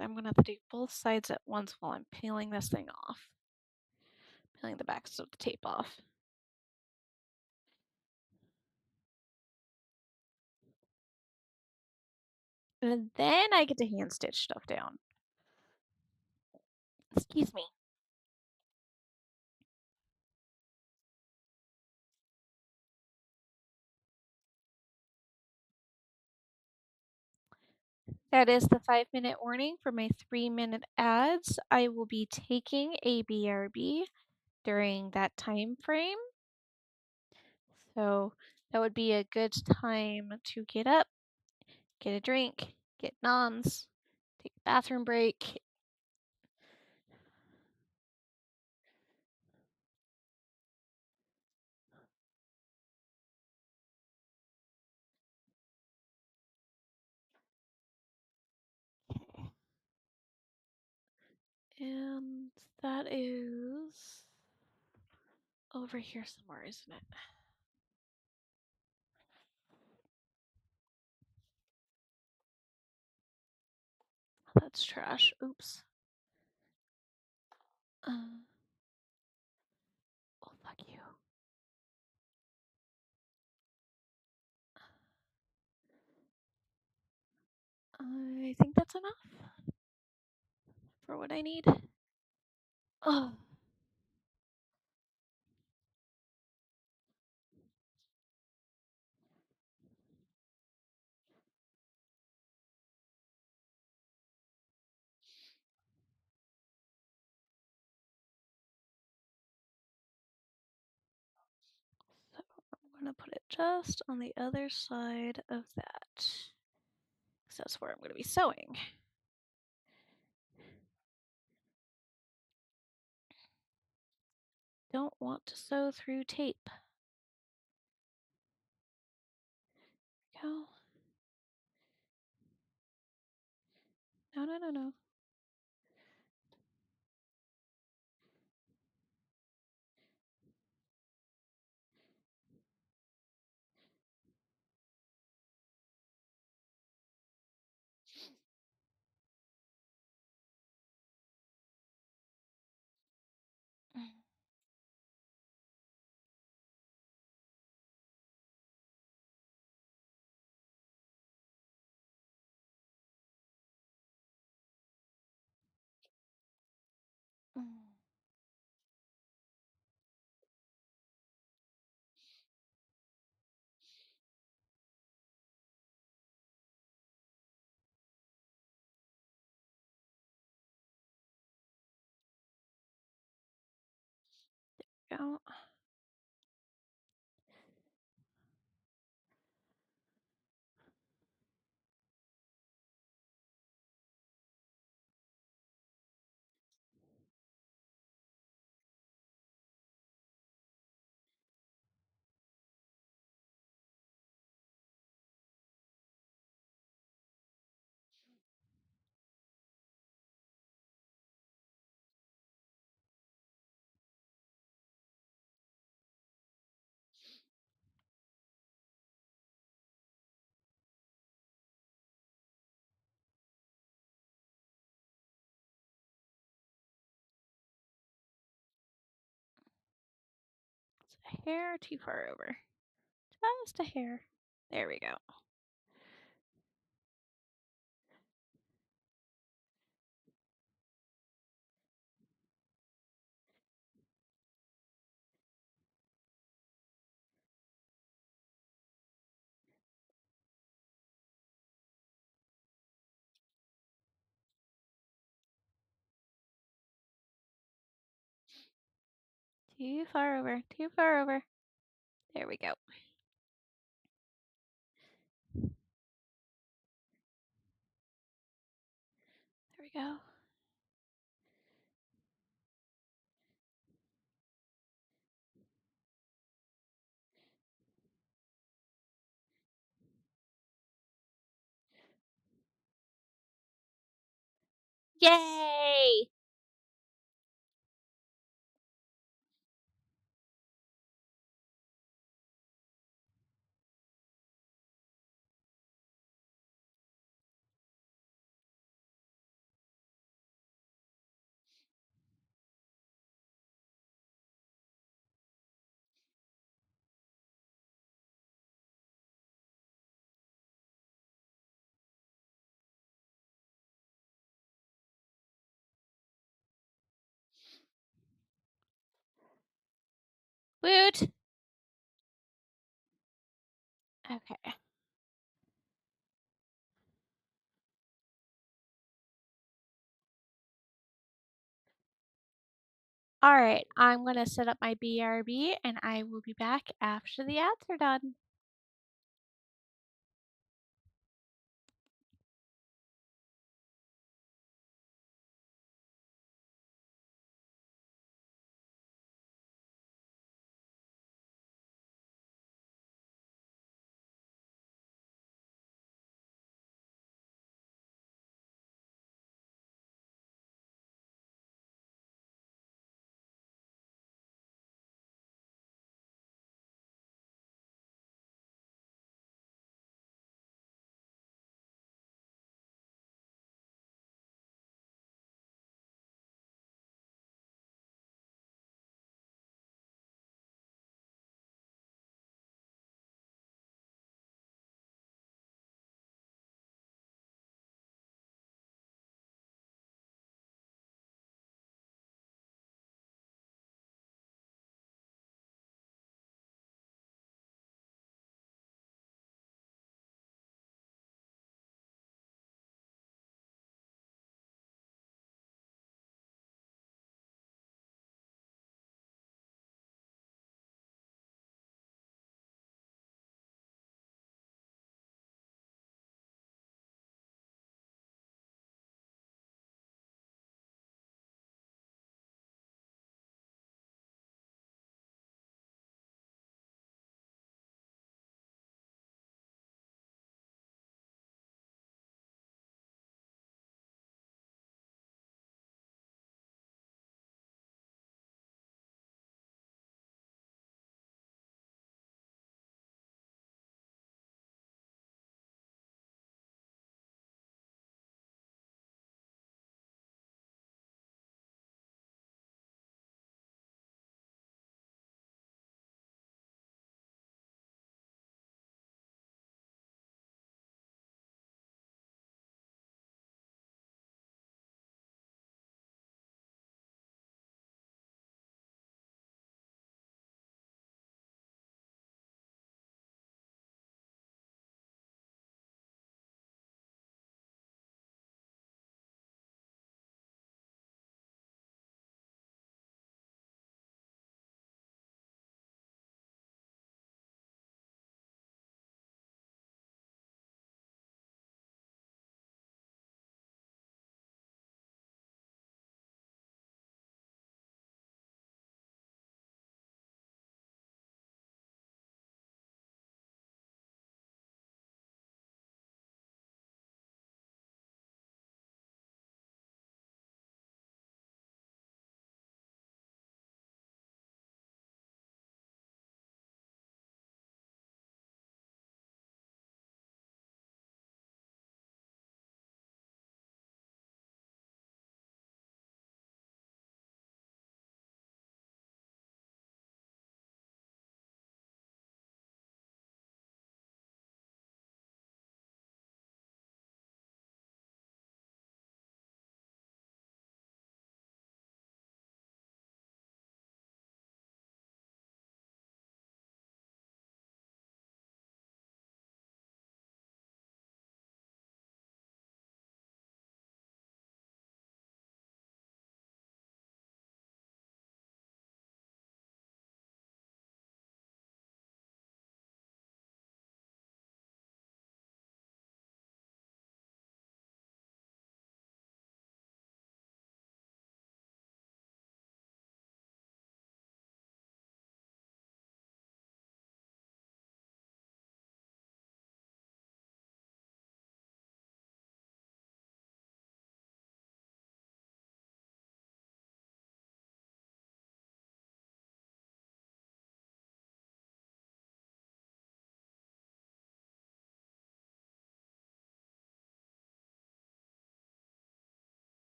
I'm gonna have to do both sides at once while I'm peeling this thing off. Peeling the backs of the tape off. And then I get to hand stitch stuff down. Excuse me. That is the 5-minute warning for my 3-minute ads. I will be taking a BRB during that time frame. So that would be a good time to get up, get a drink, get noms, take a bathroom break. And that is over here somewhere, isn't it? That's trash. Oops. Oh, fuck you. I think that's enough for what I need. Oh. So I'm gonna put it just on the other side of that, because that's where I'm gonna be sewing. Don't want to sew through tape. Go. No, no, no, no. Mm. Go. It's a hair too far over. Just a hair. There we go. Too far over. Too far over. There we go. There we go. Yay! Woot! Okay. Alright, I'm gonna set up my BRB and I will be back after the ads are done.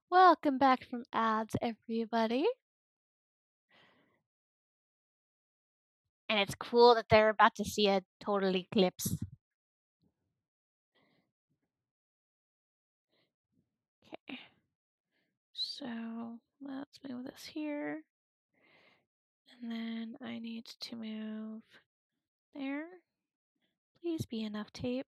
Welcome back from ads, everybody. And it's cool that they're about to see a total eclipse. Okay. So let's move this here. And then I need to move there. Please be enough tape.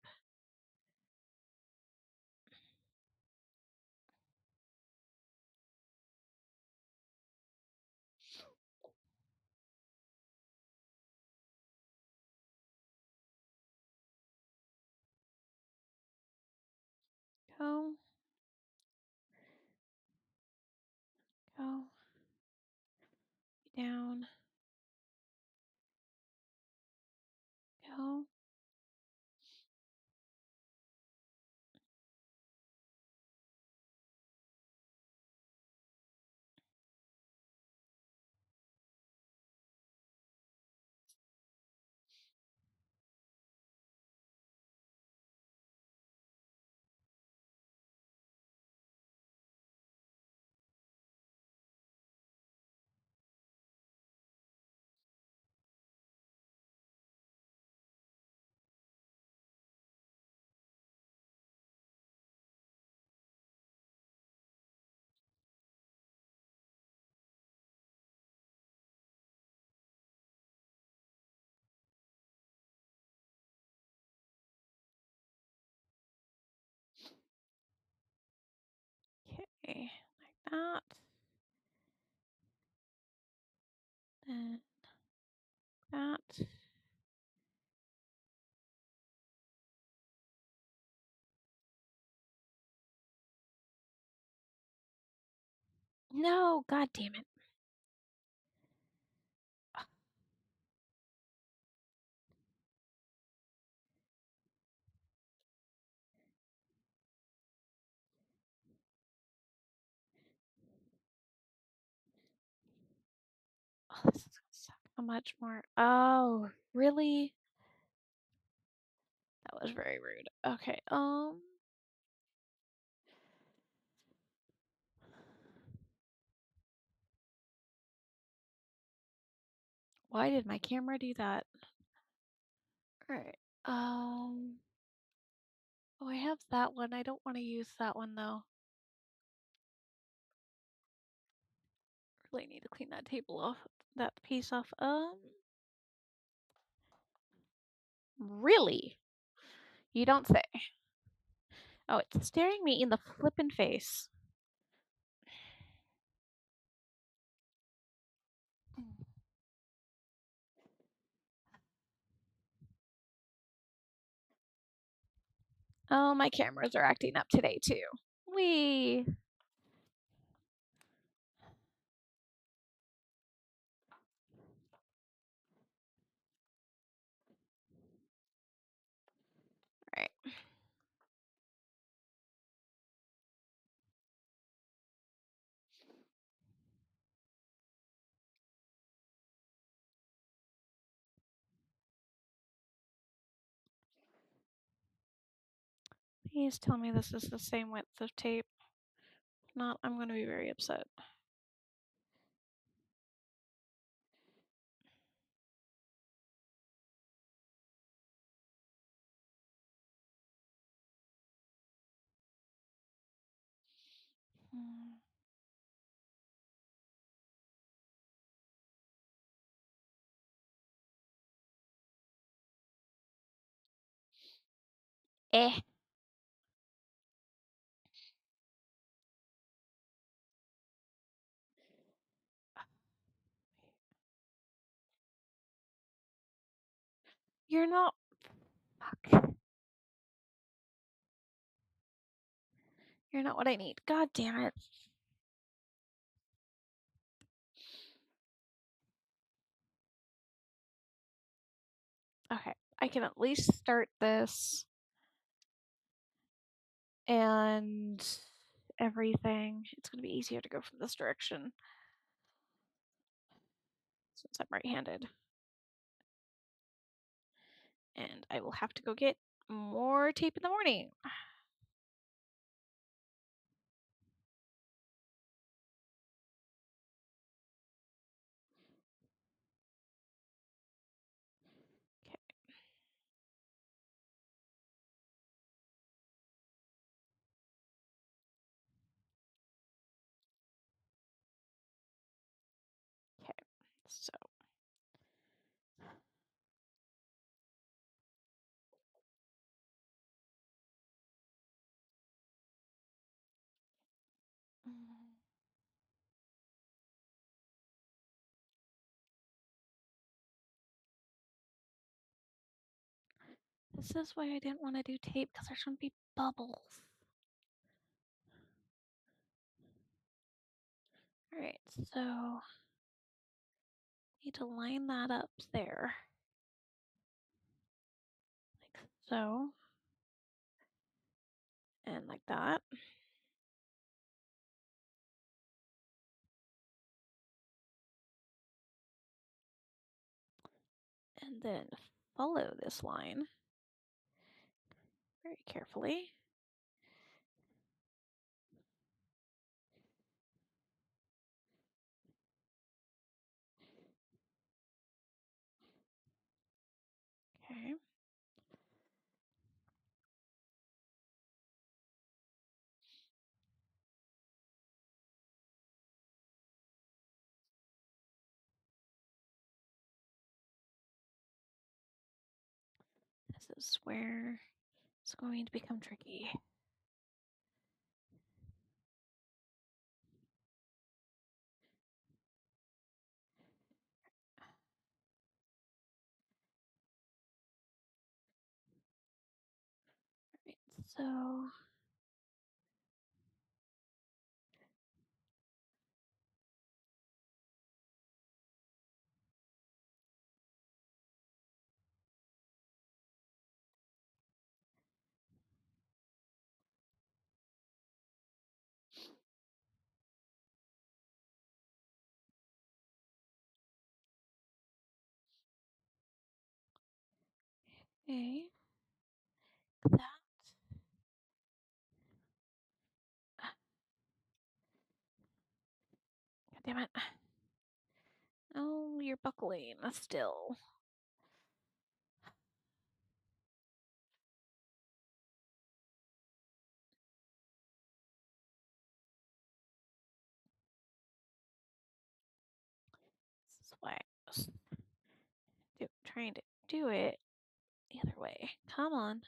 Go. Go. Down. Go. Okay. Like that. Then that. No, god damn it. Oh, this is gonna suck. How much more? Oh, really? That was very rude. Okay, why did my camera do that? Alright, oh, I have that one. I don't want to use that one though. Really need to clean that table off, that piece off. Really? You don't say. Oh, it's staring me in the flippin' face. Oh, my cameras are acting up today too. Wee. Alright. Please tell me this is the same width of tape. If not, I'm going to be very upset. Hmm. Eh. You're not. Fuck. You're not what I need. God damn it. Okay, I can at least start this and everything. It's going to be easier to go from this direction since I'm right-handed. And I will have to go get more tape in the morning. So mm, this is why I didn't want to do tape because there's going to be bubbles. All right, so need to line that up there, like so, and like that. And then follow this line very carefully. Okay. This is where it's going to become tricky. Right, so okay, that. God damn it. Oh, you're buckling still. This is why I was trying to do it the other way. Come on.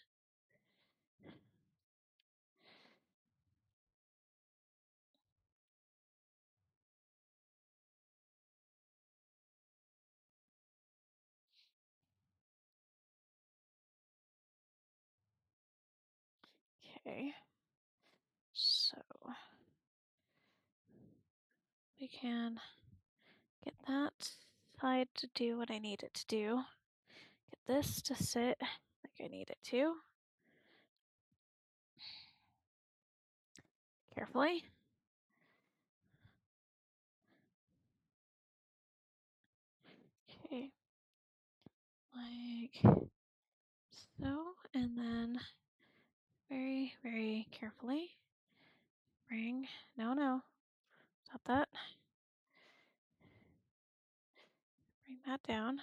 Okay. So we can get that side to do what I need it to do. Get this to sit like I need it to. Carefully. Okay. Like so, and then very, very carefully bring, no, stop that. Bring that down.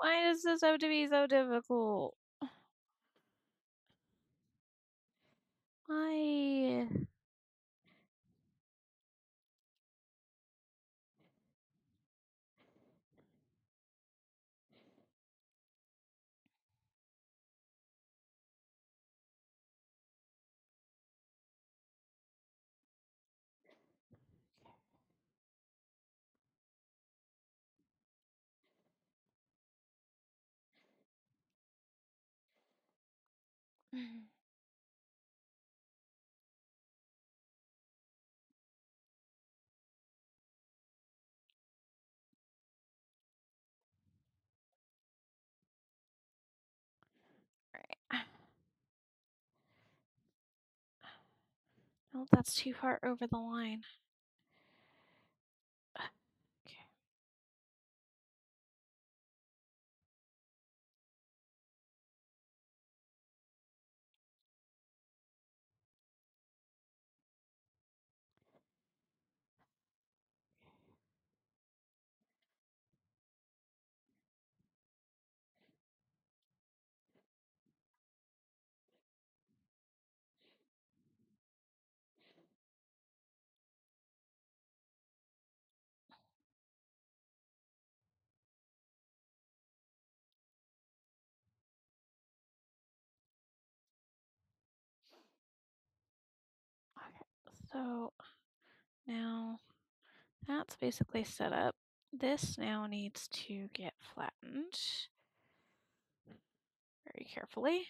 Why does this have to be so difficult? Why? Oh, that's too far over the line. Okay. Okay. So now that's basically set up. This now needs to get flattened very carefully.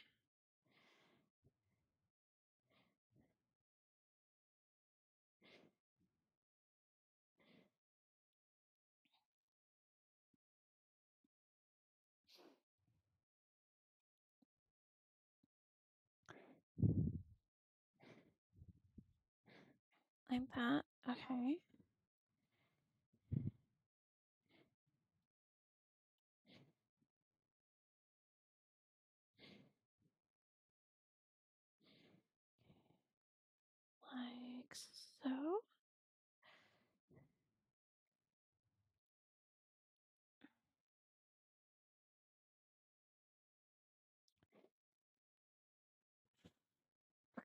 Like that. Okay. Like so.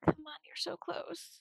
Come on, you're so close.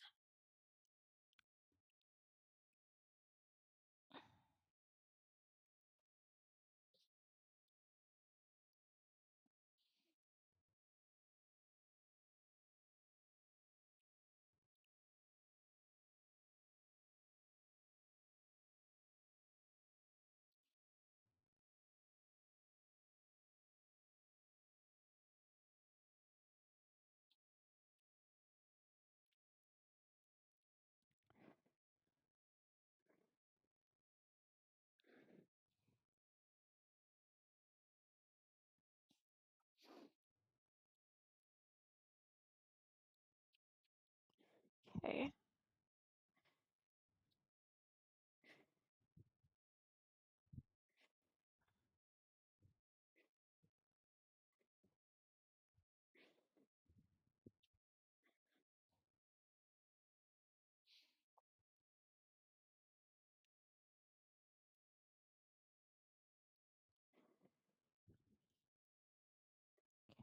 Okay.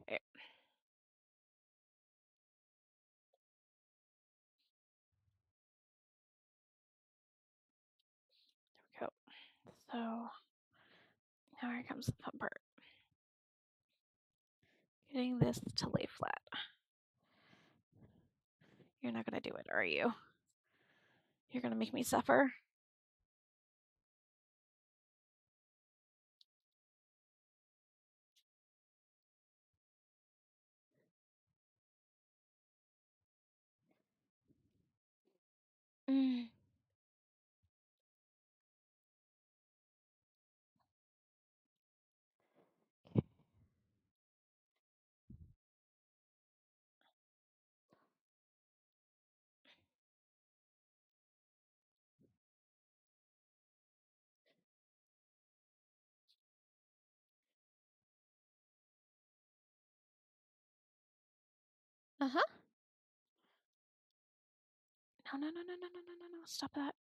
Okay. There we go. So now here comes the fun part. Getting this to lay flat. You're not gonna do it, are you? You're gonna make me suffer? Mm. Uh-huh. No, no, no, no, no, no, no, no, no. Stop that.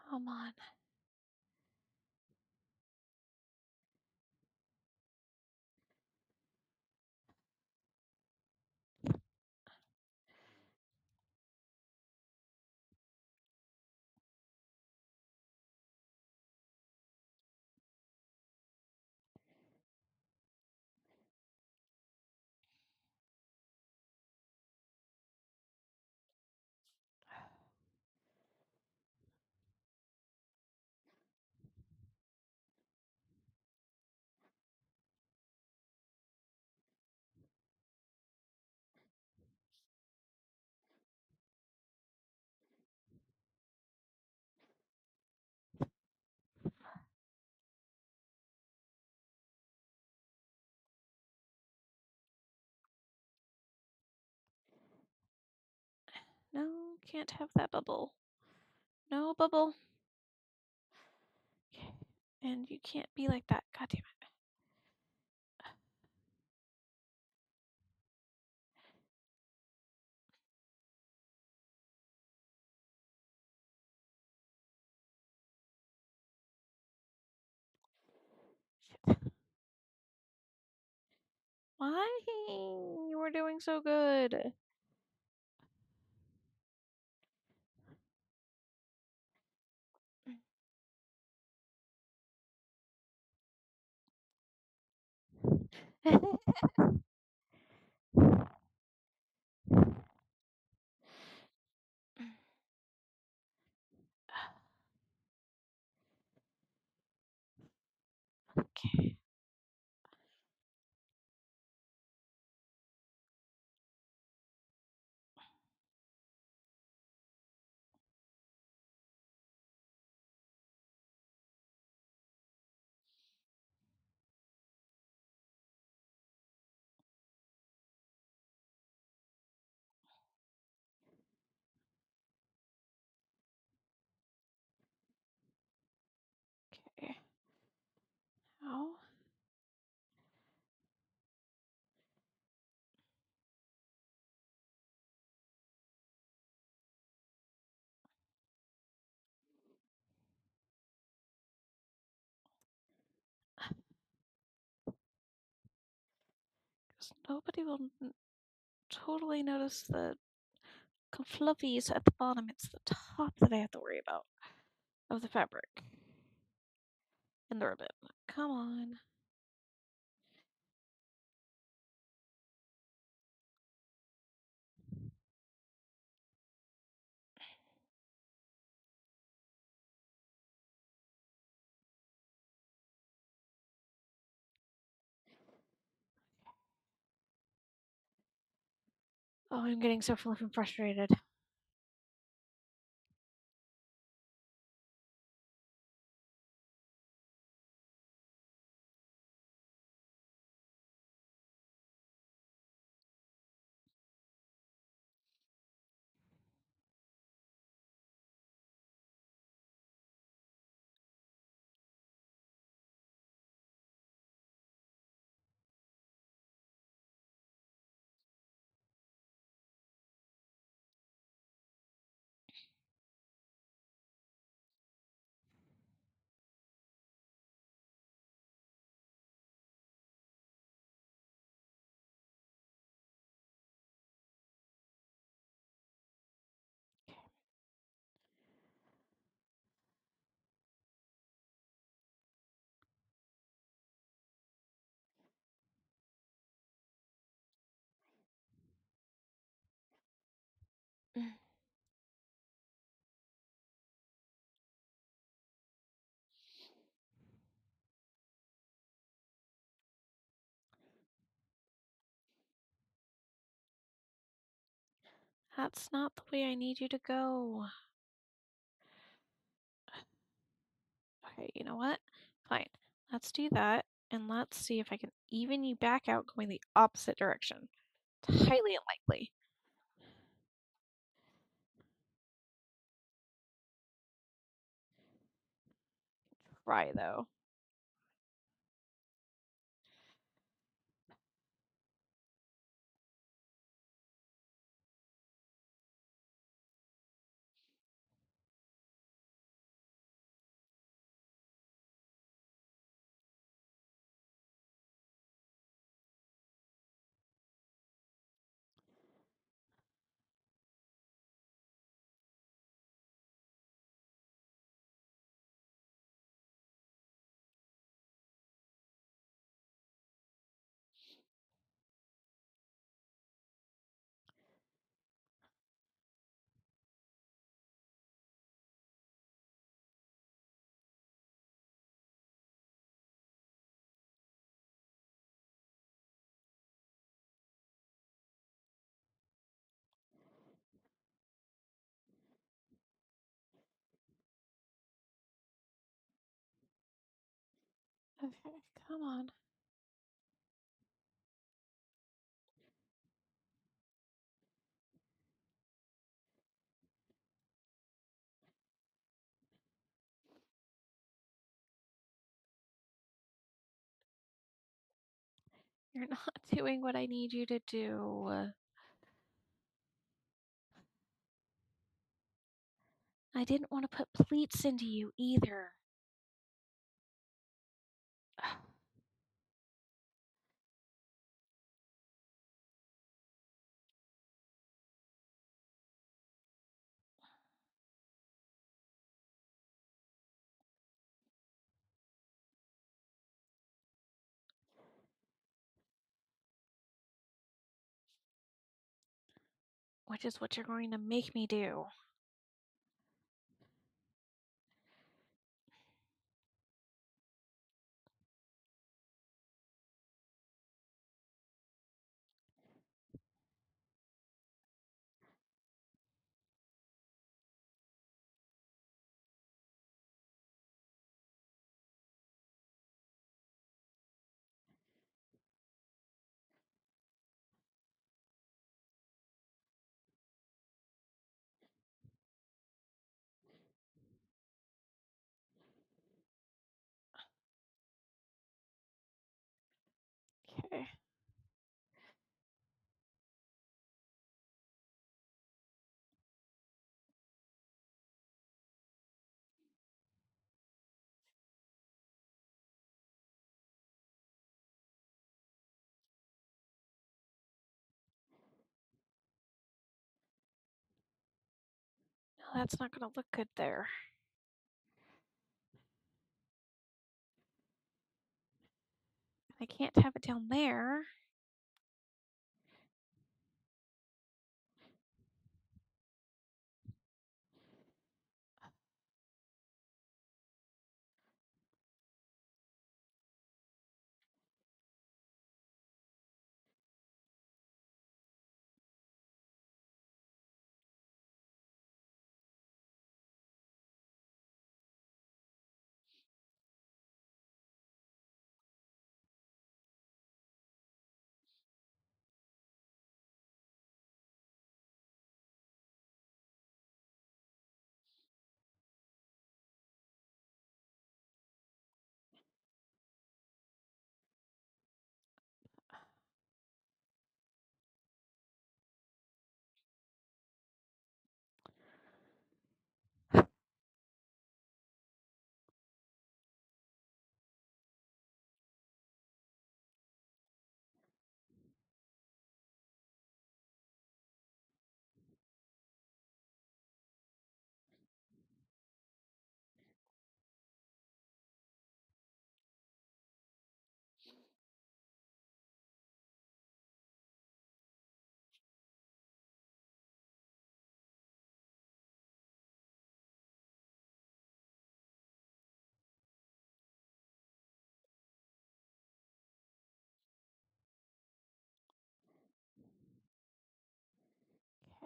Come on. No, can't have that bubble. No bubble. Okay. And you can't be like that. God damn it. Shit. Why? You were doing so good. Okay. Okay. How? Because nobody will totally notice the fluffies at the bottom. It's the top that I have to worry about of the fabric and the ribbon. Come on. Oh, I'm getting so flippin' frustrated. Mm. That's not the way I need you to go. Okay, you know what? Fine. Let's do that, and let's see if I can even you back out going the opposite direction. Highly unlikely. Try, though. Okay, come on. You're not doing what I need you to do. I didn't want to put pleats into you either. Which is what you're going to make me do. Okay. No, that's not going to look good there. I can't have it down there.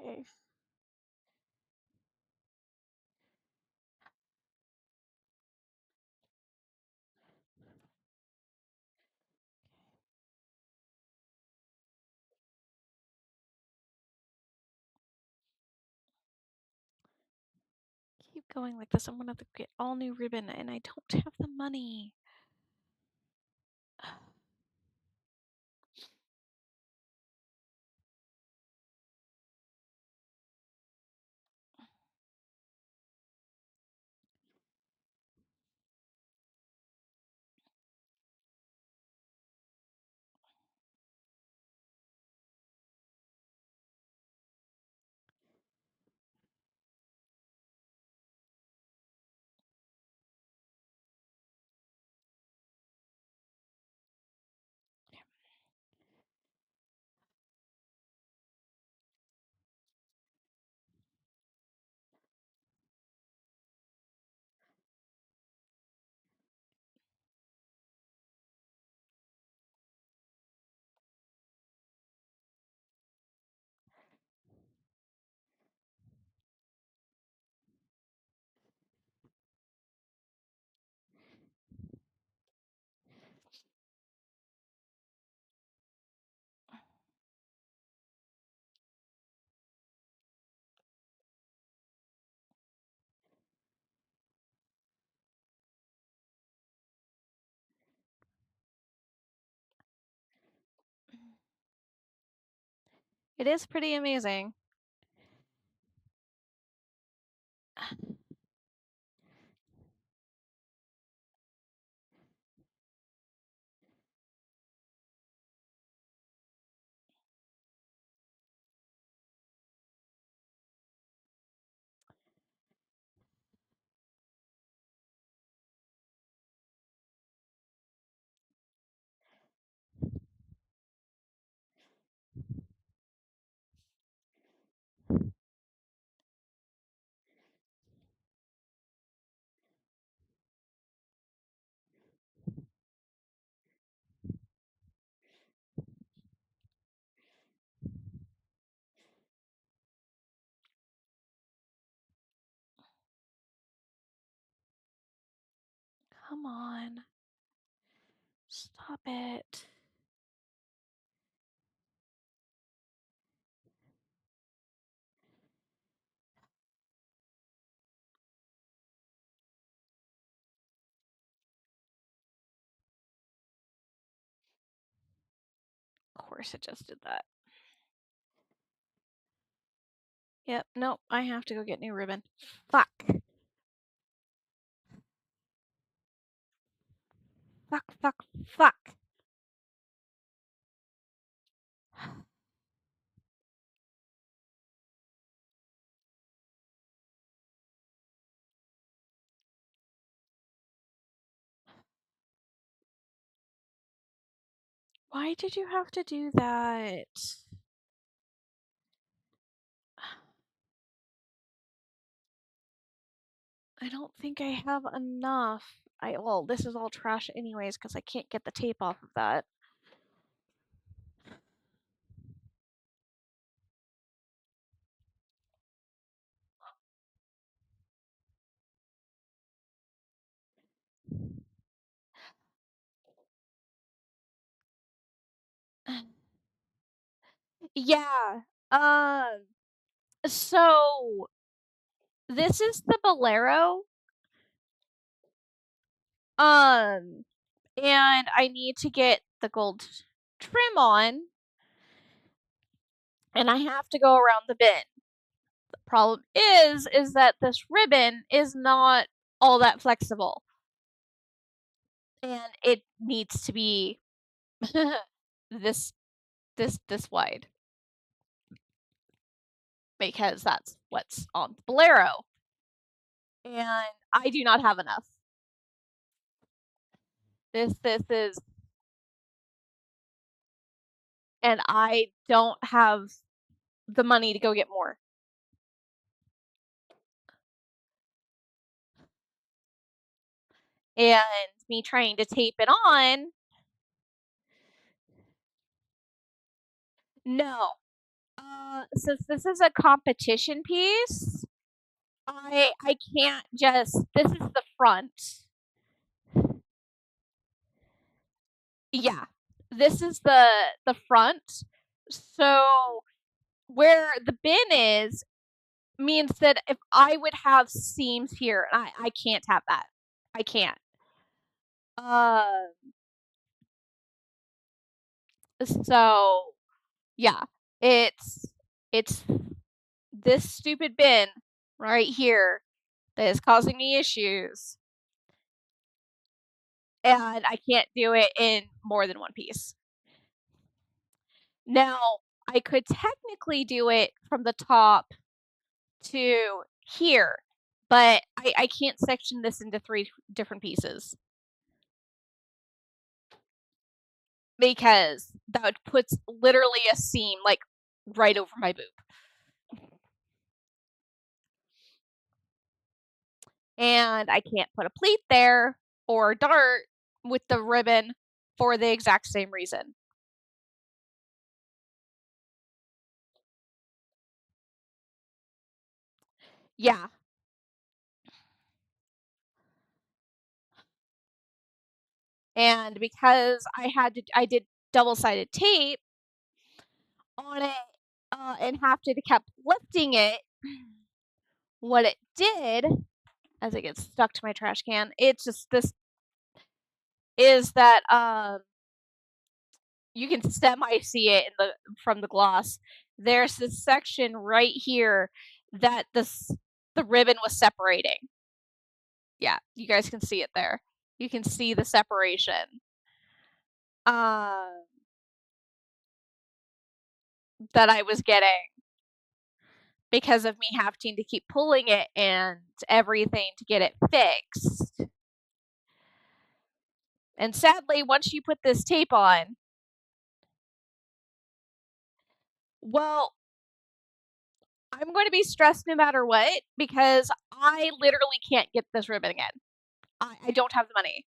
Okay. Keep going like this. I'm going to have to get all new ribbon, and I don't have the money. It is pretty amazing. Come on. Stop it. Of course it just did that. Yep, nope, I have to go get new ribbon. Fuck. Fuck, fuck, fuck. Why did you have to do that? I don't think I have enough. Well, this is all trash anyways because I can't get the tape off of that. Yeah. So this is the Bolero. Um, and I need to get the gold trim on, and I have to go around the bin. The problem is that this ribbon is not all that flexible, and it needs to be this this wide because that's what's on the Bolero, and I do not have enough. This is, and I don't have the money to go get more. And me trying to tape it on. No. Since this is a competition piece, I can't just, this is the front. Yeah. This is the front. So where the bin is means that if I would have seams here, I can't have that. I can't. Uh, so yeah, it's it's this stupid bin right here that is causing me issues, and I can't do it in more than one piece. Now, I could technically do it from the top to here, but I can't section this into 3 different pieces because that puts literally a seam, like, right over my boob. And I can't put a pleat there or a dart with the ribbon for the exact same reason. Yeah, and because I did double-sided tape on it, and have to kept lifting it, what it did, as it gets stuck to my trash can, it's just this is that, you can semi see it in the from the gloss. there's this section right here that the ribbon was separating. Yeah, you guys can see it there. You can see the separation. Um, that I was getting because of me having to keep pulling it and everything to get it fixed. And sadly, once you put this tape on, well, I'm going to be stressed no matter what because I literally can't get this ribbon again. I don't have the money.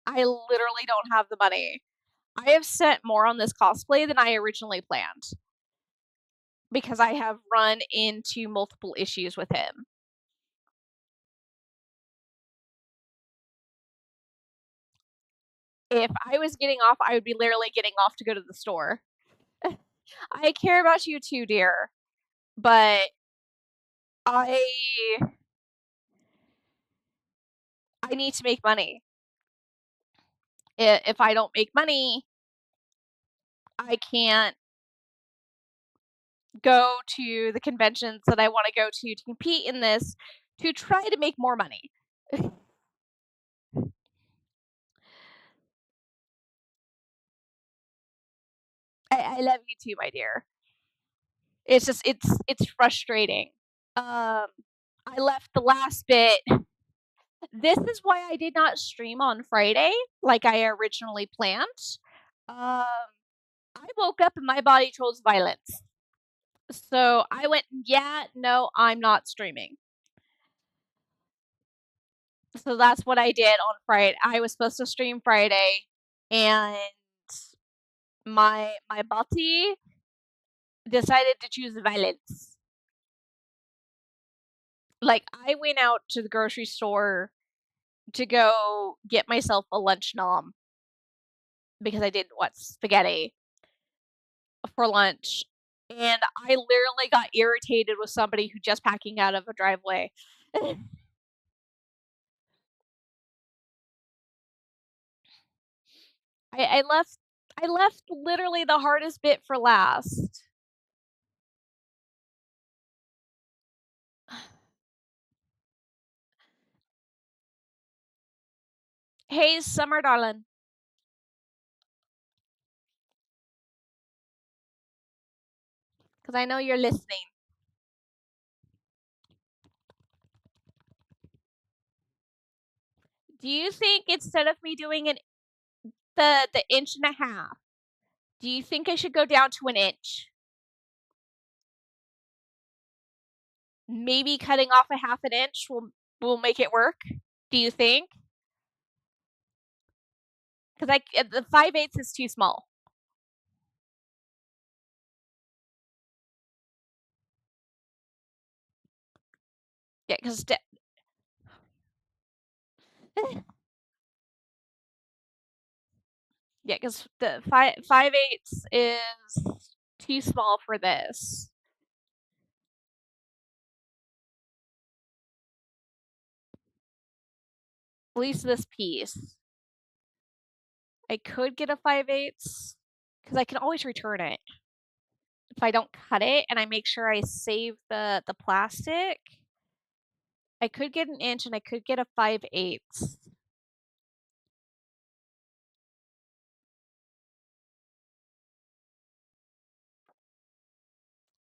I literally don't have the money. I have spent more on this cosplay than I originally planned because I have run into multiple issues with him. If I was getting off, I would be literally getting off to go to the store. I care about you too, dear, but I I need to make money. If I don't make money, I can't go to the conventions that I want to go to compete in this to try to make more money. I love you too, my dear. It's just it's frustrating. I left the last bit. This is why I did not stream on Friday like I originally planned. Um, I woke up and my body chose violence. So I went, yeah, no, I'm not streaming. So that's what I did on Friday. I was supposed to stream Friday, and my body decided to choose violence. Like I went out to the grocery store to go get myself a lunch nom because I didn't want spaghetti for lunch. And I literally got irritated with somebody who just packing out of a driveway. I left I left literally the hardest bit for last. Hey, Summer darling, because I know you're listening. Do you think instead of me doing the inch and a half, do you think I should go down to an inch? Maybe cutting off a half an inch will make it work? Do you think? Because the 5/8 is too small. Yeah, because yeah, because the 5/8 is too small for this. At least this piece. I could get a 5/8 because I can always return it. If I don't cut it and I make sure I save the plastic, I could get an inch and I could get a 5/8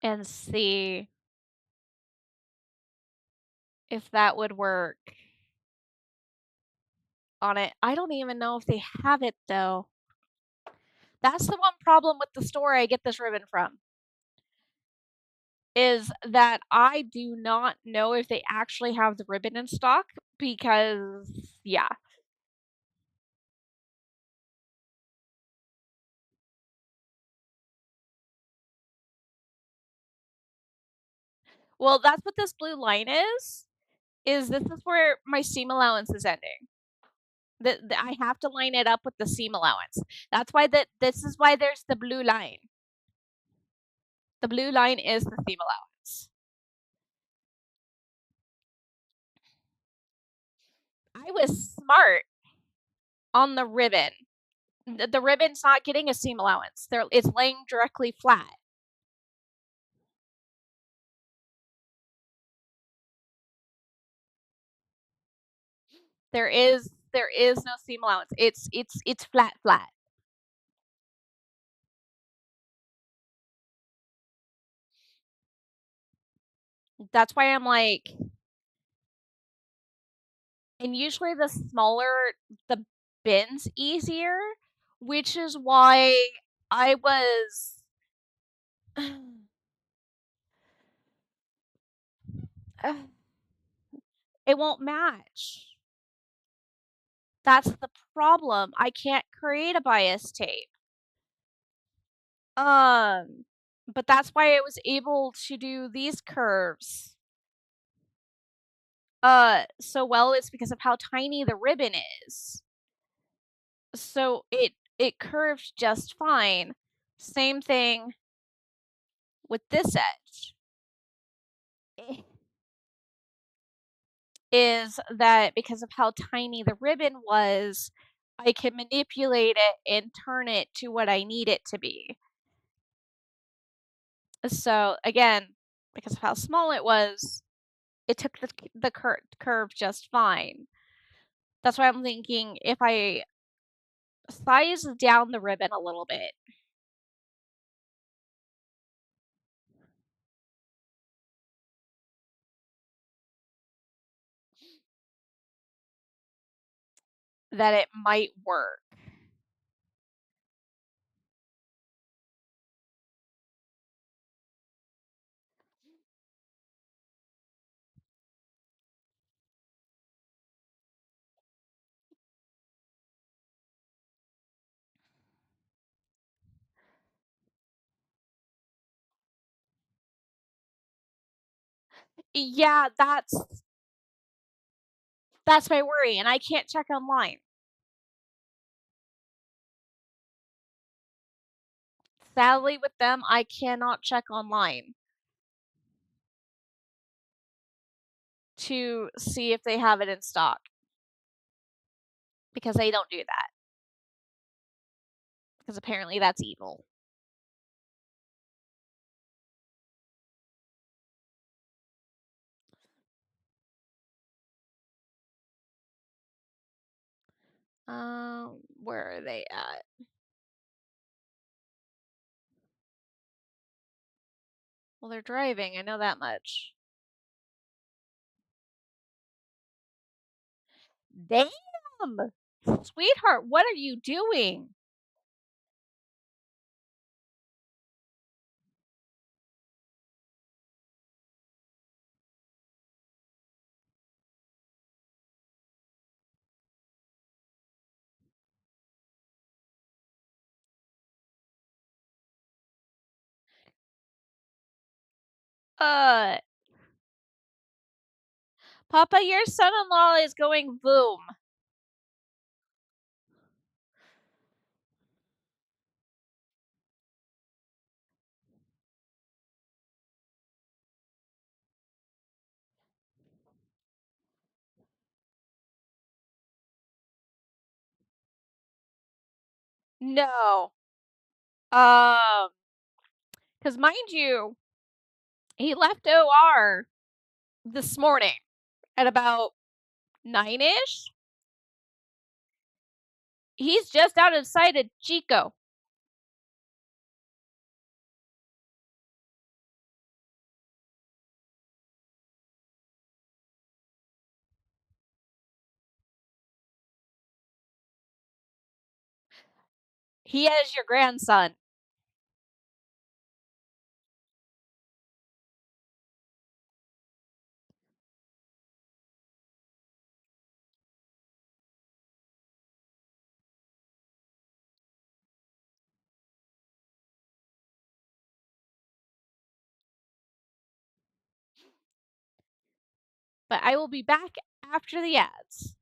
and see if that would work on it. I don't even know if they have it though. That's the one problem with the store I get this ribbon from. Is that I do not know if they actually have the ribbon in stock because yeah. Well, that's what this blue line is this is where my seam allowance is ending. I have to line it up with the seam allowance. That's why this is why there's the blue line. The blue line is the seam allowance. I was smart on the ribbon. The ribbon's not getting a seam allowance. It's laying directly flat. There is no seam allowance. It's flat, flat. That's why I'm like, and usually the smaller the bin's easier, which is why I was it won't match. That's the problem. I can't create a bias tape. Um, but that's why I was able to do these curves, so well is because of how tiny the ribbon is. So it curved just fine. Same thing with this edge. Eh, is that because of how tiny the ribbon was, I can manipulate it and turn it to what I need it to be. So again, because of how small it was, it took the curve just fine. That's why I'm thinking if I size down the ribbon a little bit, that it might work. Yeah, that's my worry, and I can't check online. Sadly, with them, I cannot check online to see if they have it in stock because they don't do that. Because apparently that's evil. Where are they at? Well, they're driving, I know that much. Damn! Sweetheart, what are you doing? Uh, Papa, your son-in-law is going boom. No. Um, because mind you, he left OR this morning at about 9-ish. He's just out of sight of Chico. He is your grandson. But I will be back after the ads.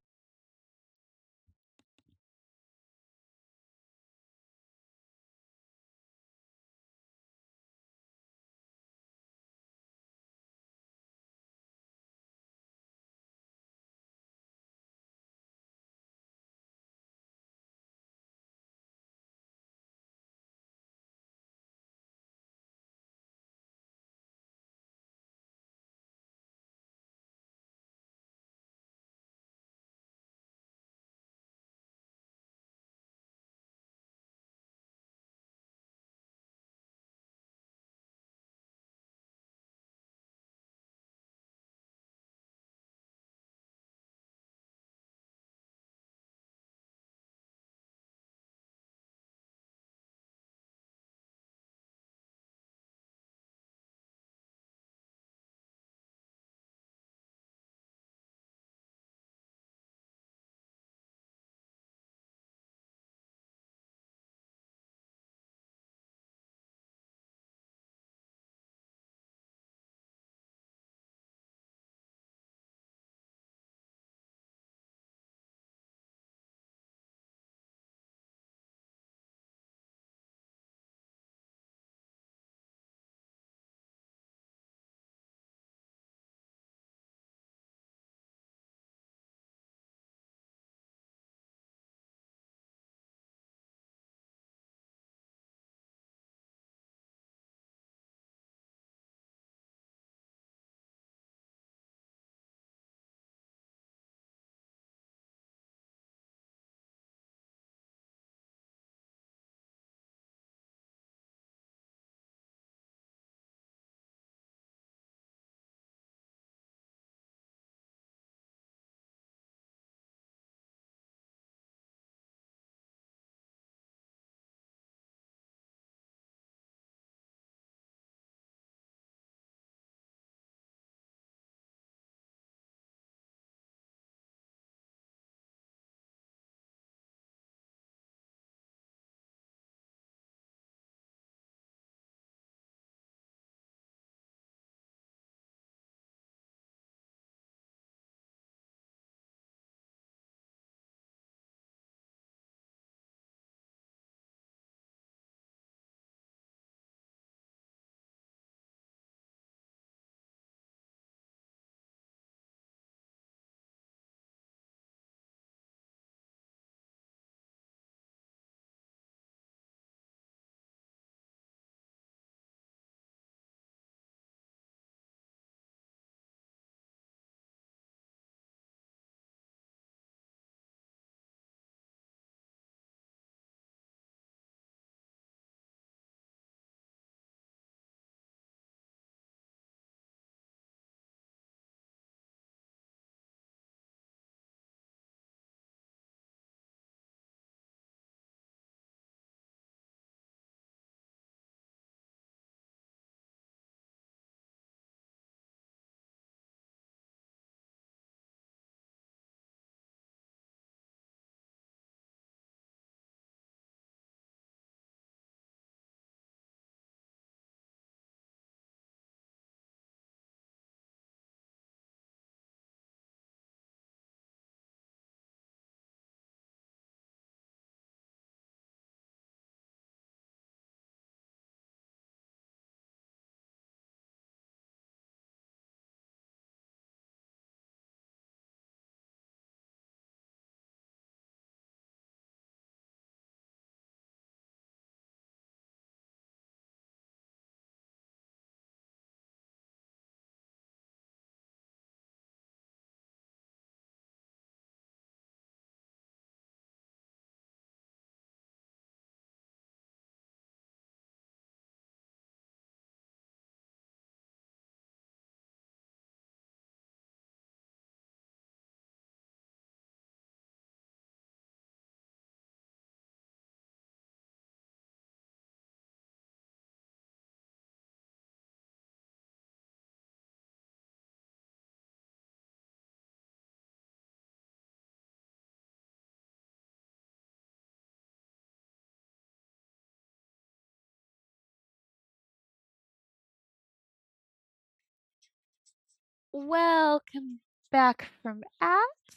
Welcome back from apps.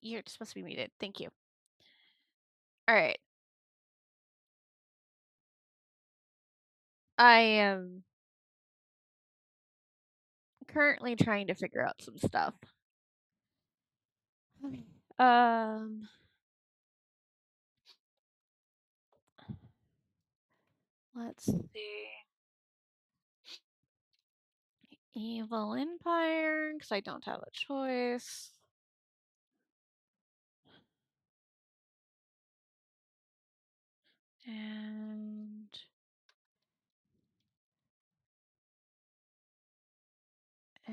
You're supposed to be muted. Thank you. All right. I am currently trying to figure out some stuff. Um, let's see. Evil Empire, because I don't have a choice. And eh,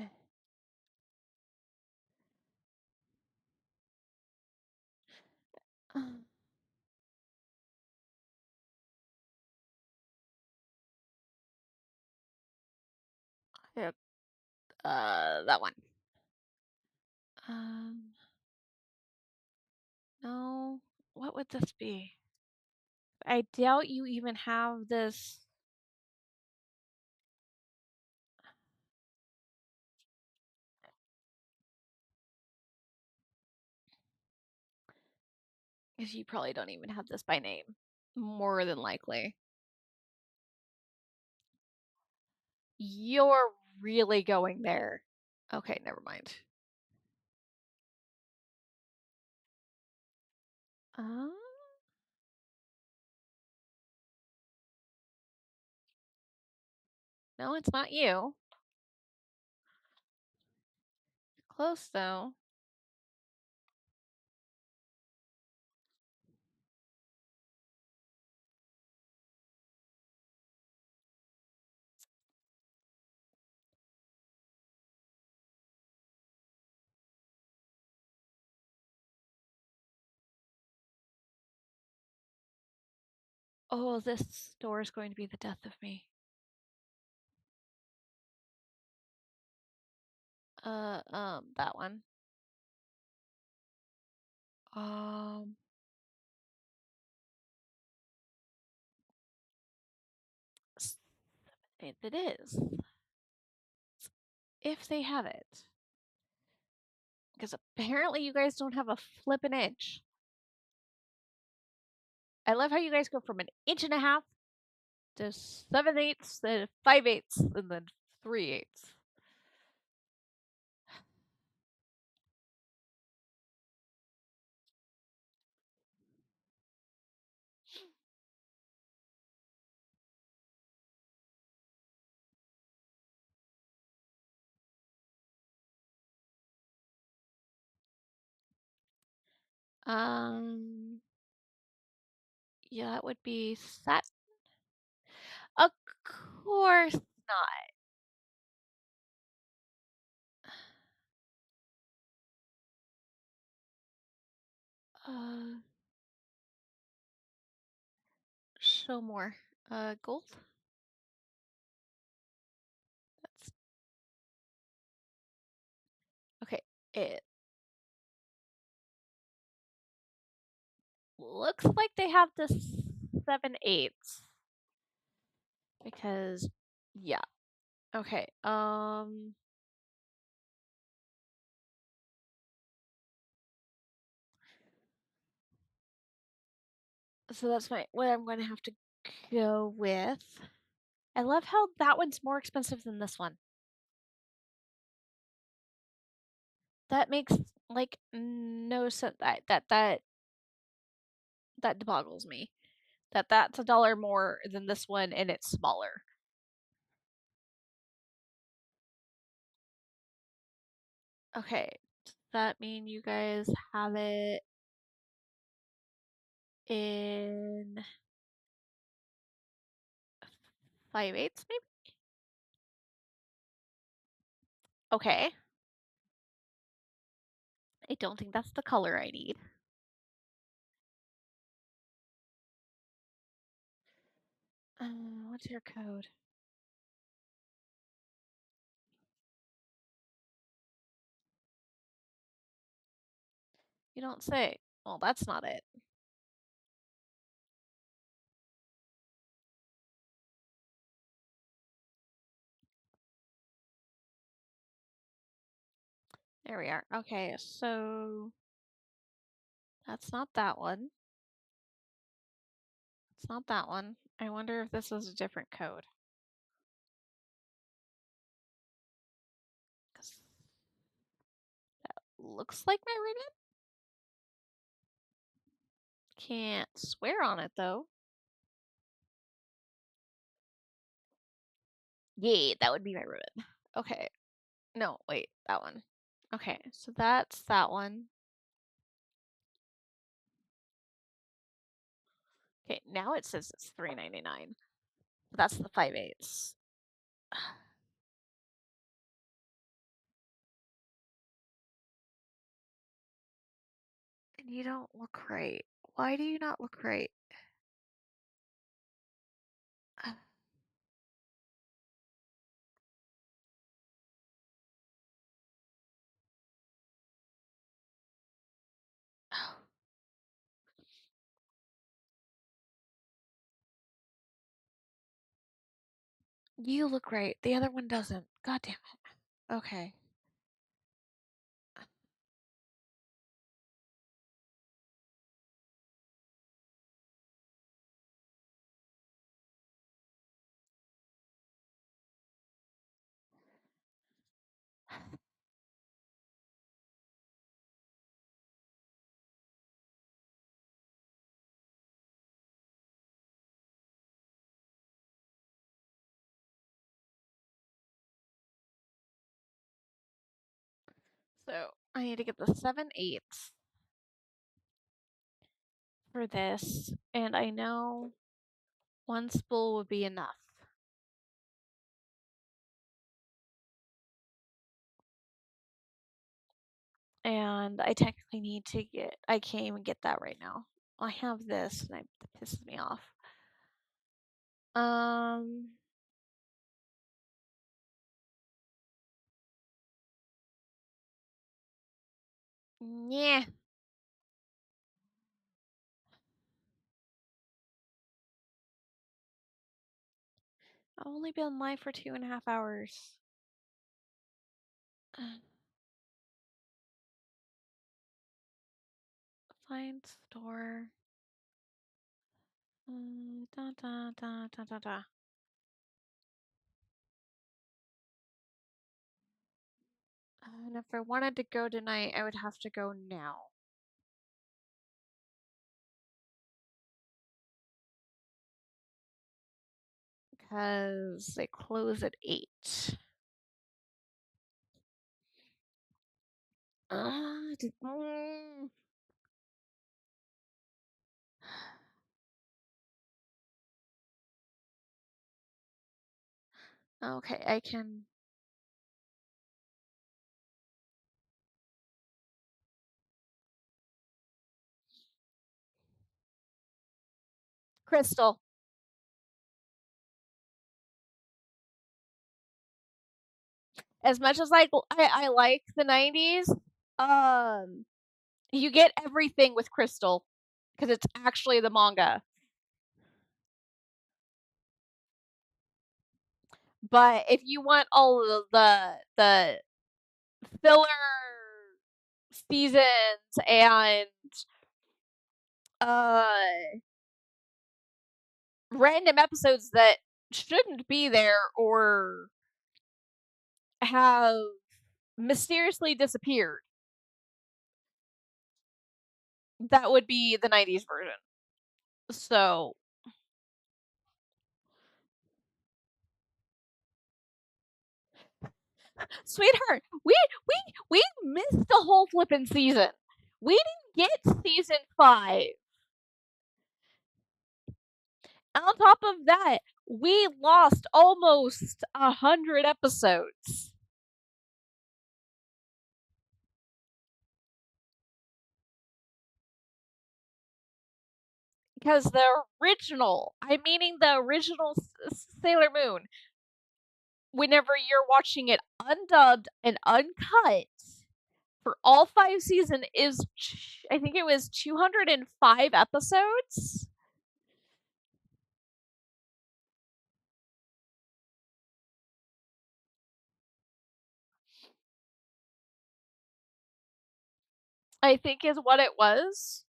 yeah, that one. Um, no. What would this be? I doubt you even have this. Because you probably don't even have this by name. More than likely. You're really going there. Okay, never mind. Uh, no, it's not you. Close though. Oh, this store is going to be the death of me. That one. Um, if it is, if they have it, because apparently you guys don't have a flippin' inch. I love how you guys go from an inch and a half to 7/8, then 5/8, and then 3/8. Um, yeah, that would be Sat. Of course not. Uh, show more. Gold. That's okay. It looks like they have the 7/8 because, yeah. Okay. So that's what I'm going to have to go with. I love how that one's more expensive than this one. That makes like no sense. That boggles me. That's $1 more than this one and it's smaller. Okay. Does that mean you guys have it in 5/8 maybe? Okay. I don't think that's the color I need. What's your code? You don't say. Well, that's not it. There we are. Okay, so that's not that one. It's not that one. I wonder if this is a different code. 'Cause looks like my ribbon. Can't swear on it though. Yeah, that would be my ribbon. Okay. No, wait, that one. Okay, so that's that one. Okay, now it says it's $3.99. That's the 5/8. And you don't look right. Why do you not look right? You look right. The other one doesn't. God damn it. Okay. So I need to get the 7/8 for this, and I know one spool would be enough. And I technically need to get, I can't even get that right now. I have this, and it pisses me off. Um, yeah. I've only been live for 2.5 hours. Find store. Da da da da da da. And if I wanted to go tonight, I would have to go now. Because they close at 8. Okay, I can. Crystal. As much as I like the 90s, um, you get everything with Crystal because it's actually the manga. But if you want all of the filler seasons and uh random episodes that shouldn't be there or have mysteriously disappeared, that would be the 90s version. So, sweetheart, we missed the whole flippin' season. We didn't get season 5. On top of that, we lost almost 100 episodes. Because the original Sailor Moon, whenever you're watching it undubbed and uncut for all 5 seasons, is I think it was 205 episodes. I think is what it was.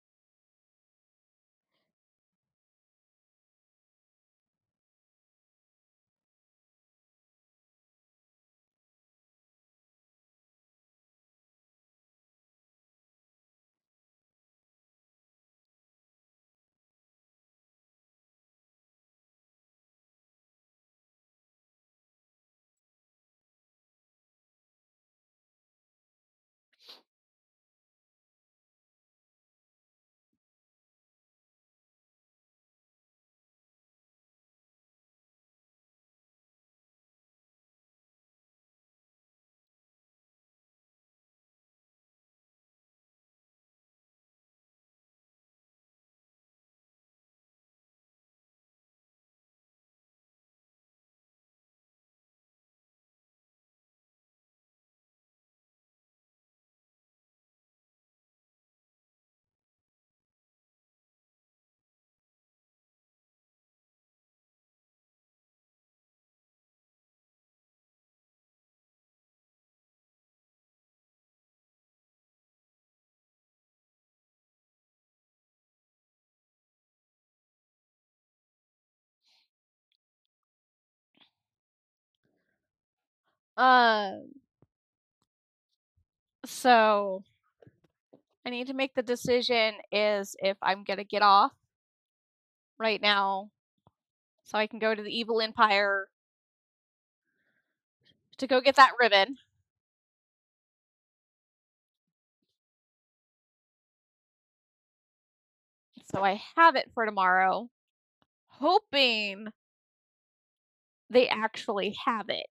Um, so I need to make the decision is if I'm gonna get off right now so I can go to the Evil Empire to go get that ribbon. So I have it for tomorrow, hoping they actually have it.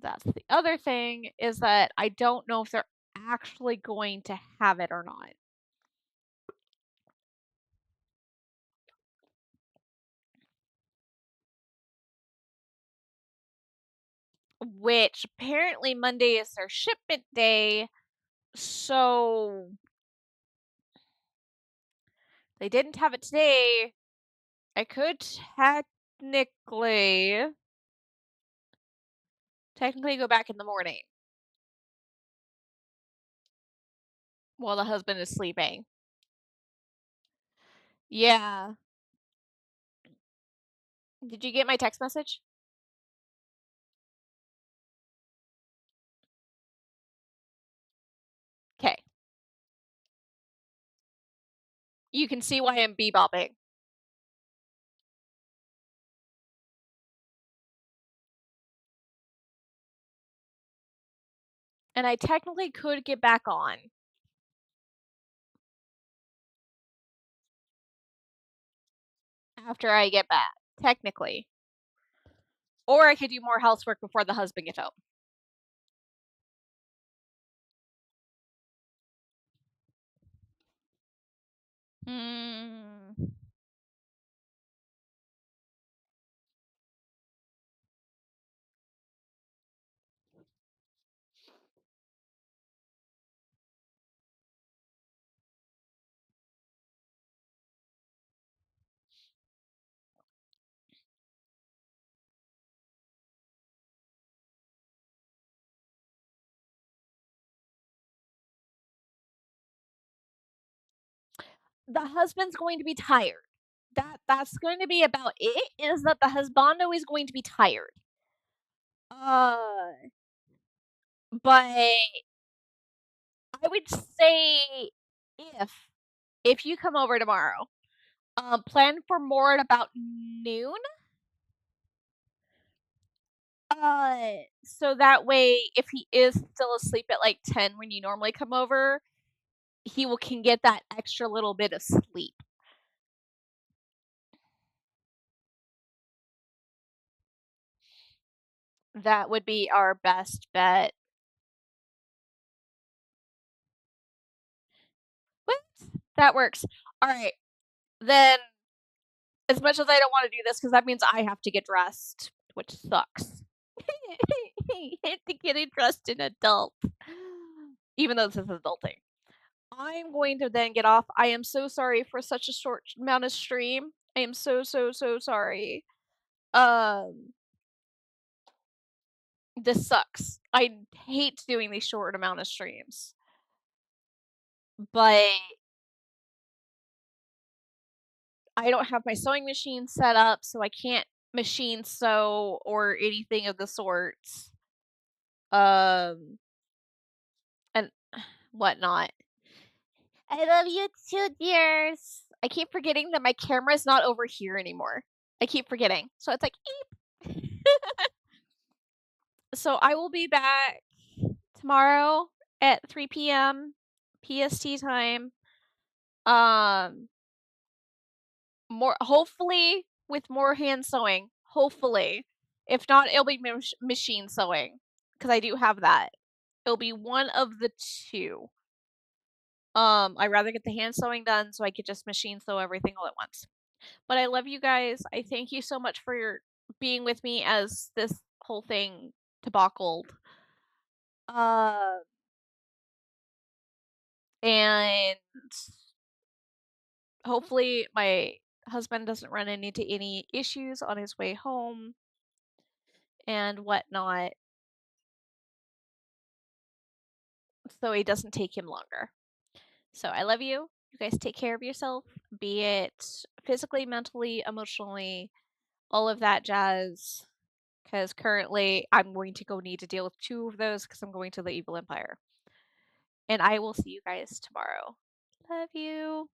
That's the other thing is that I don't know if they're actually going to have it or not. Which apparently Monday is their shipment day, so they didn't have it today. I could technically go back in the morning while the husband is sleeping. Yeah. Did you get my text message? Okay. You can see why I'm bebopping. And I technically could get back on after I get back, technically. Or I could do more housework before the husband gets home. Hmm. The husband's going to be tired. That's going to be about it, is that the husbando is going to be tired. Uh, but I would say if if you come over tomorrow, plan for more at about noon. So that way, if he is still asleep at like 10 when you normally come over, he will can get that extra little bit of sleep. That would be our best bet. What? That works. All right. Then, as much as I don't want to do this, because that means I have to get dressed, which sucks. I have to get dressed in adult, even though this is adulting. I'm going to then get off. I am so sorry for such a short amount of stream. I am so, so, so sorry. Um, this sucks. I hate doing these short amount of streams, but I don't have my sewing machine set up, so I can't machine sew or anything of the sorts. Um, and whatnot. I love you too, dears. I keep forgetting that my camera's not over here anymore. I keep forgetting. So it's like, eep. So I will be back tomorrow at 3 p.m. PST time. Um, more hopefully with more hand sewing. Hopefully. If not, it'll be machine sewing because I do have that. It'll be one of the two. I'd rather get the hand sewing done so I could just machine sew everything all at once. But I love you guys. I thank you so much for your being with me as this whole thing debacled. Uh, and hopefully my husband doesn't run into any issues on his way home and whatnot, so it doesn't take him longer. So I love you. You guys take care of yourself, be it physically, mentally, emotionally, all of that jazz. Because currently I'm going to go need to deal with two of those because I'm going to the Evil Empire. And I will see you guys tomorrow. Love you.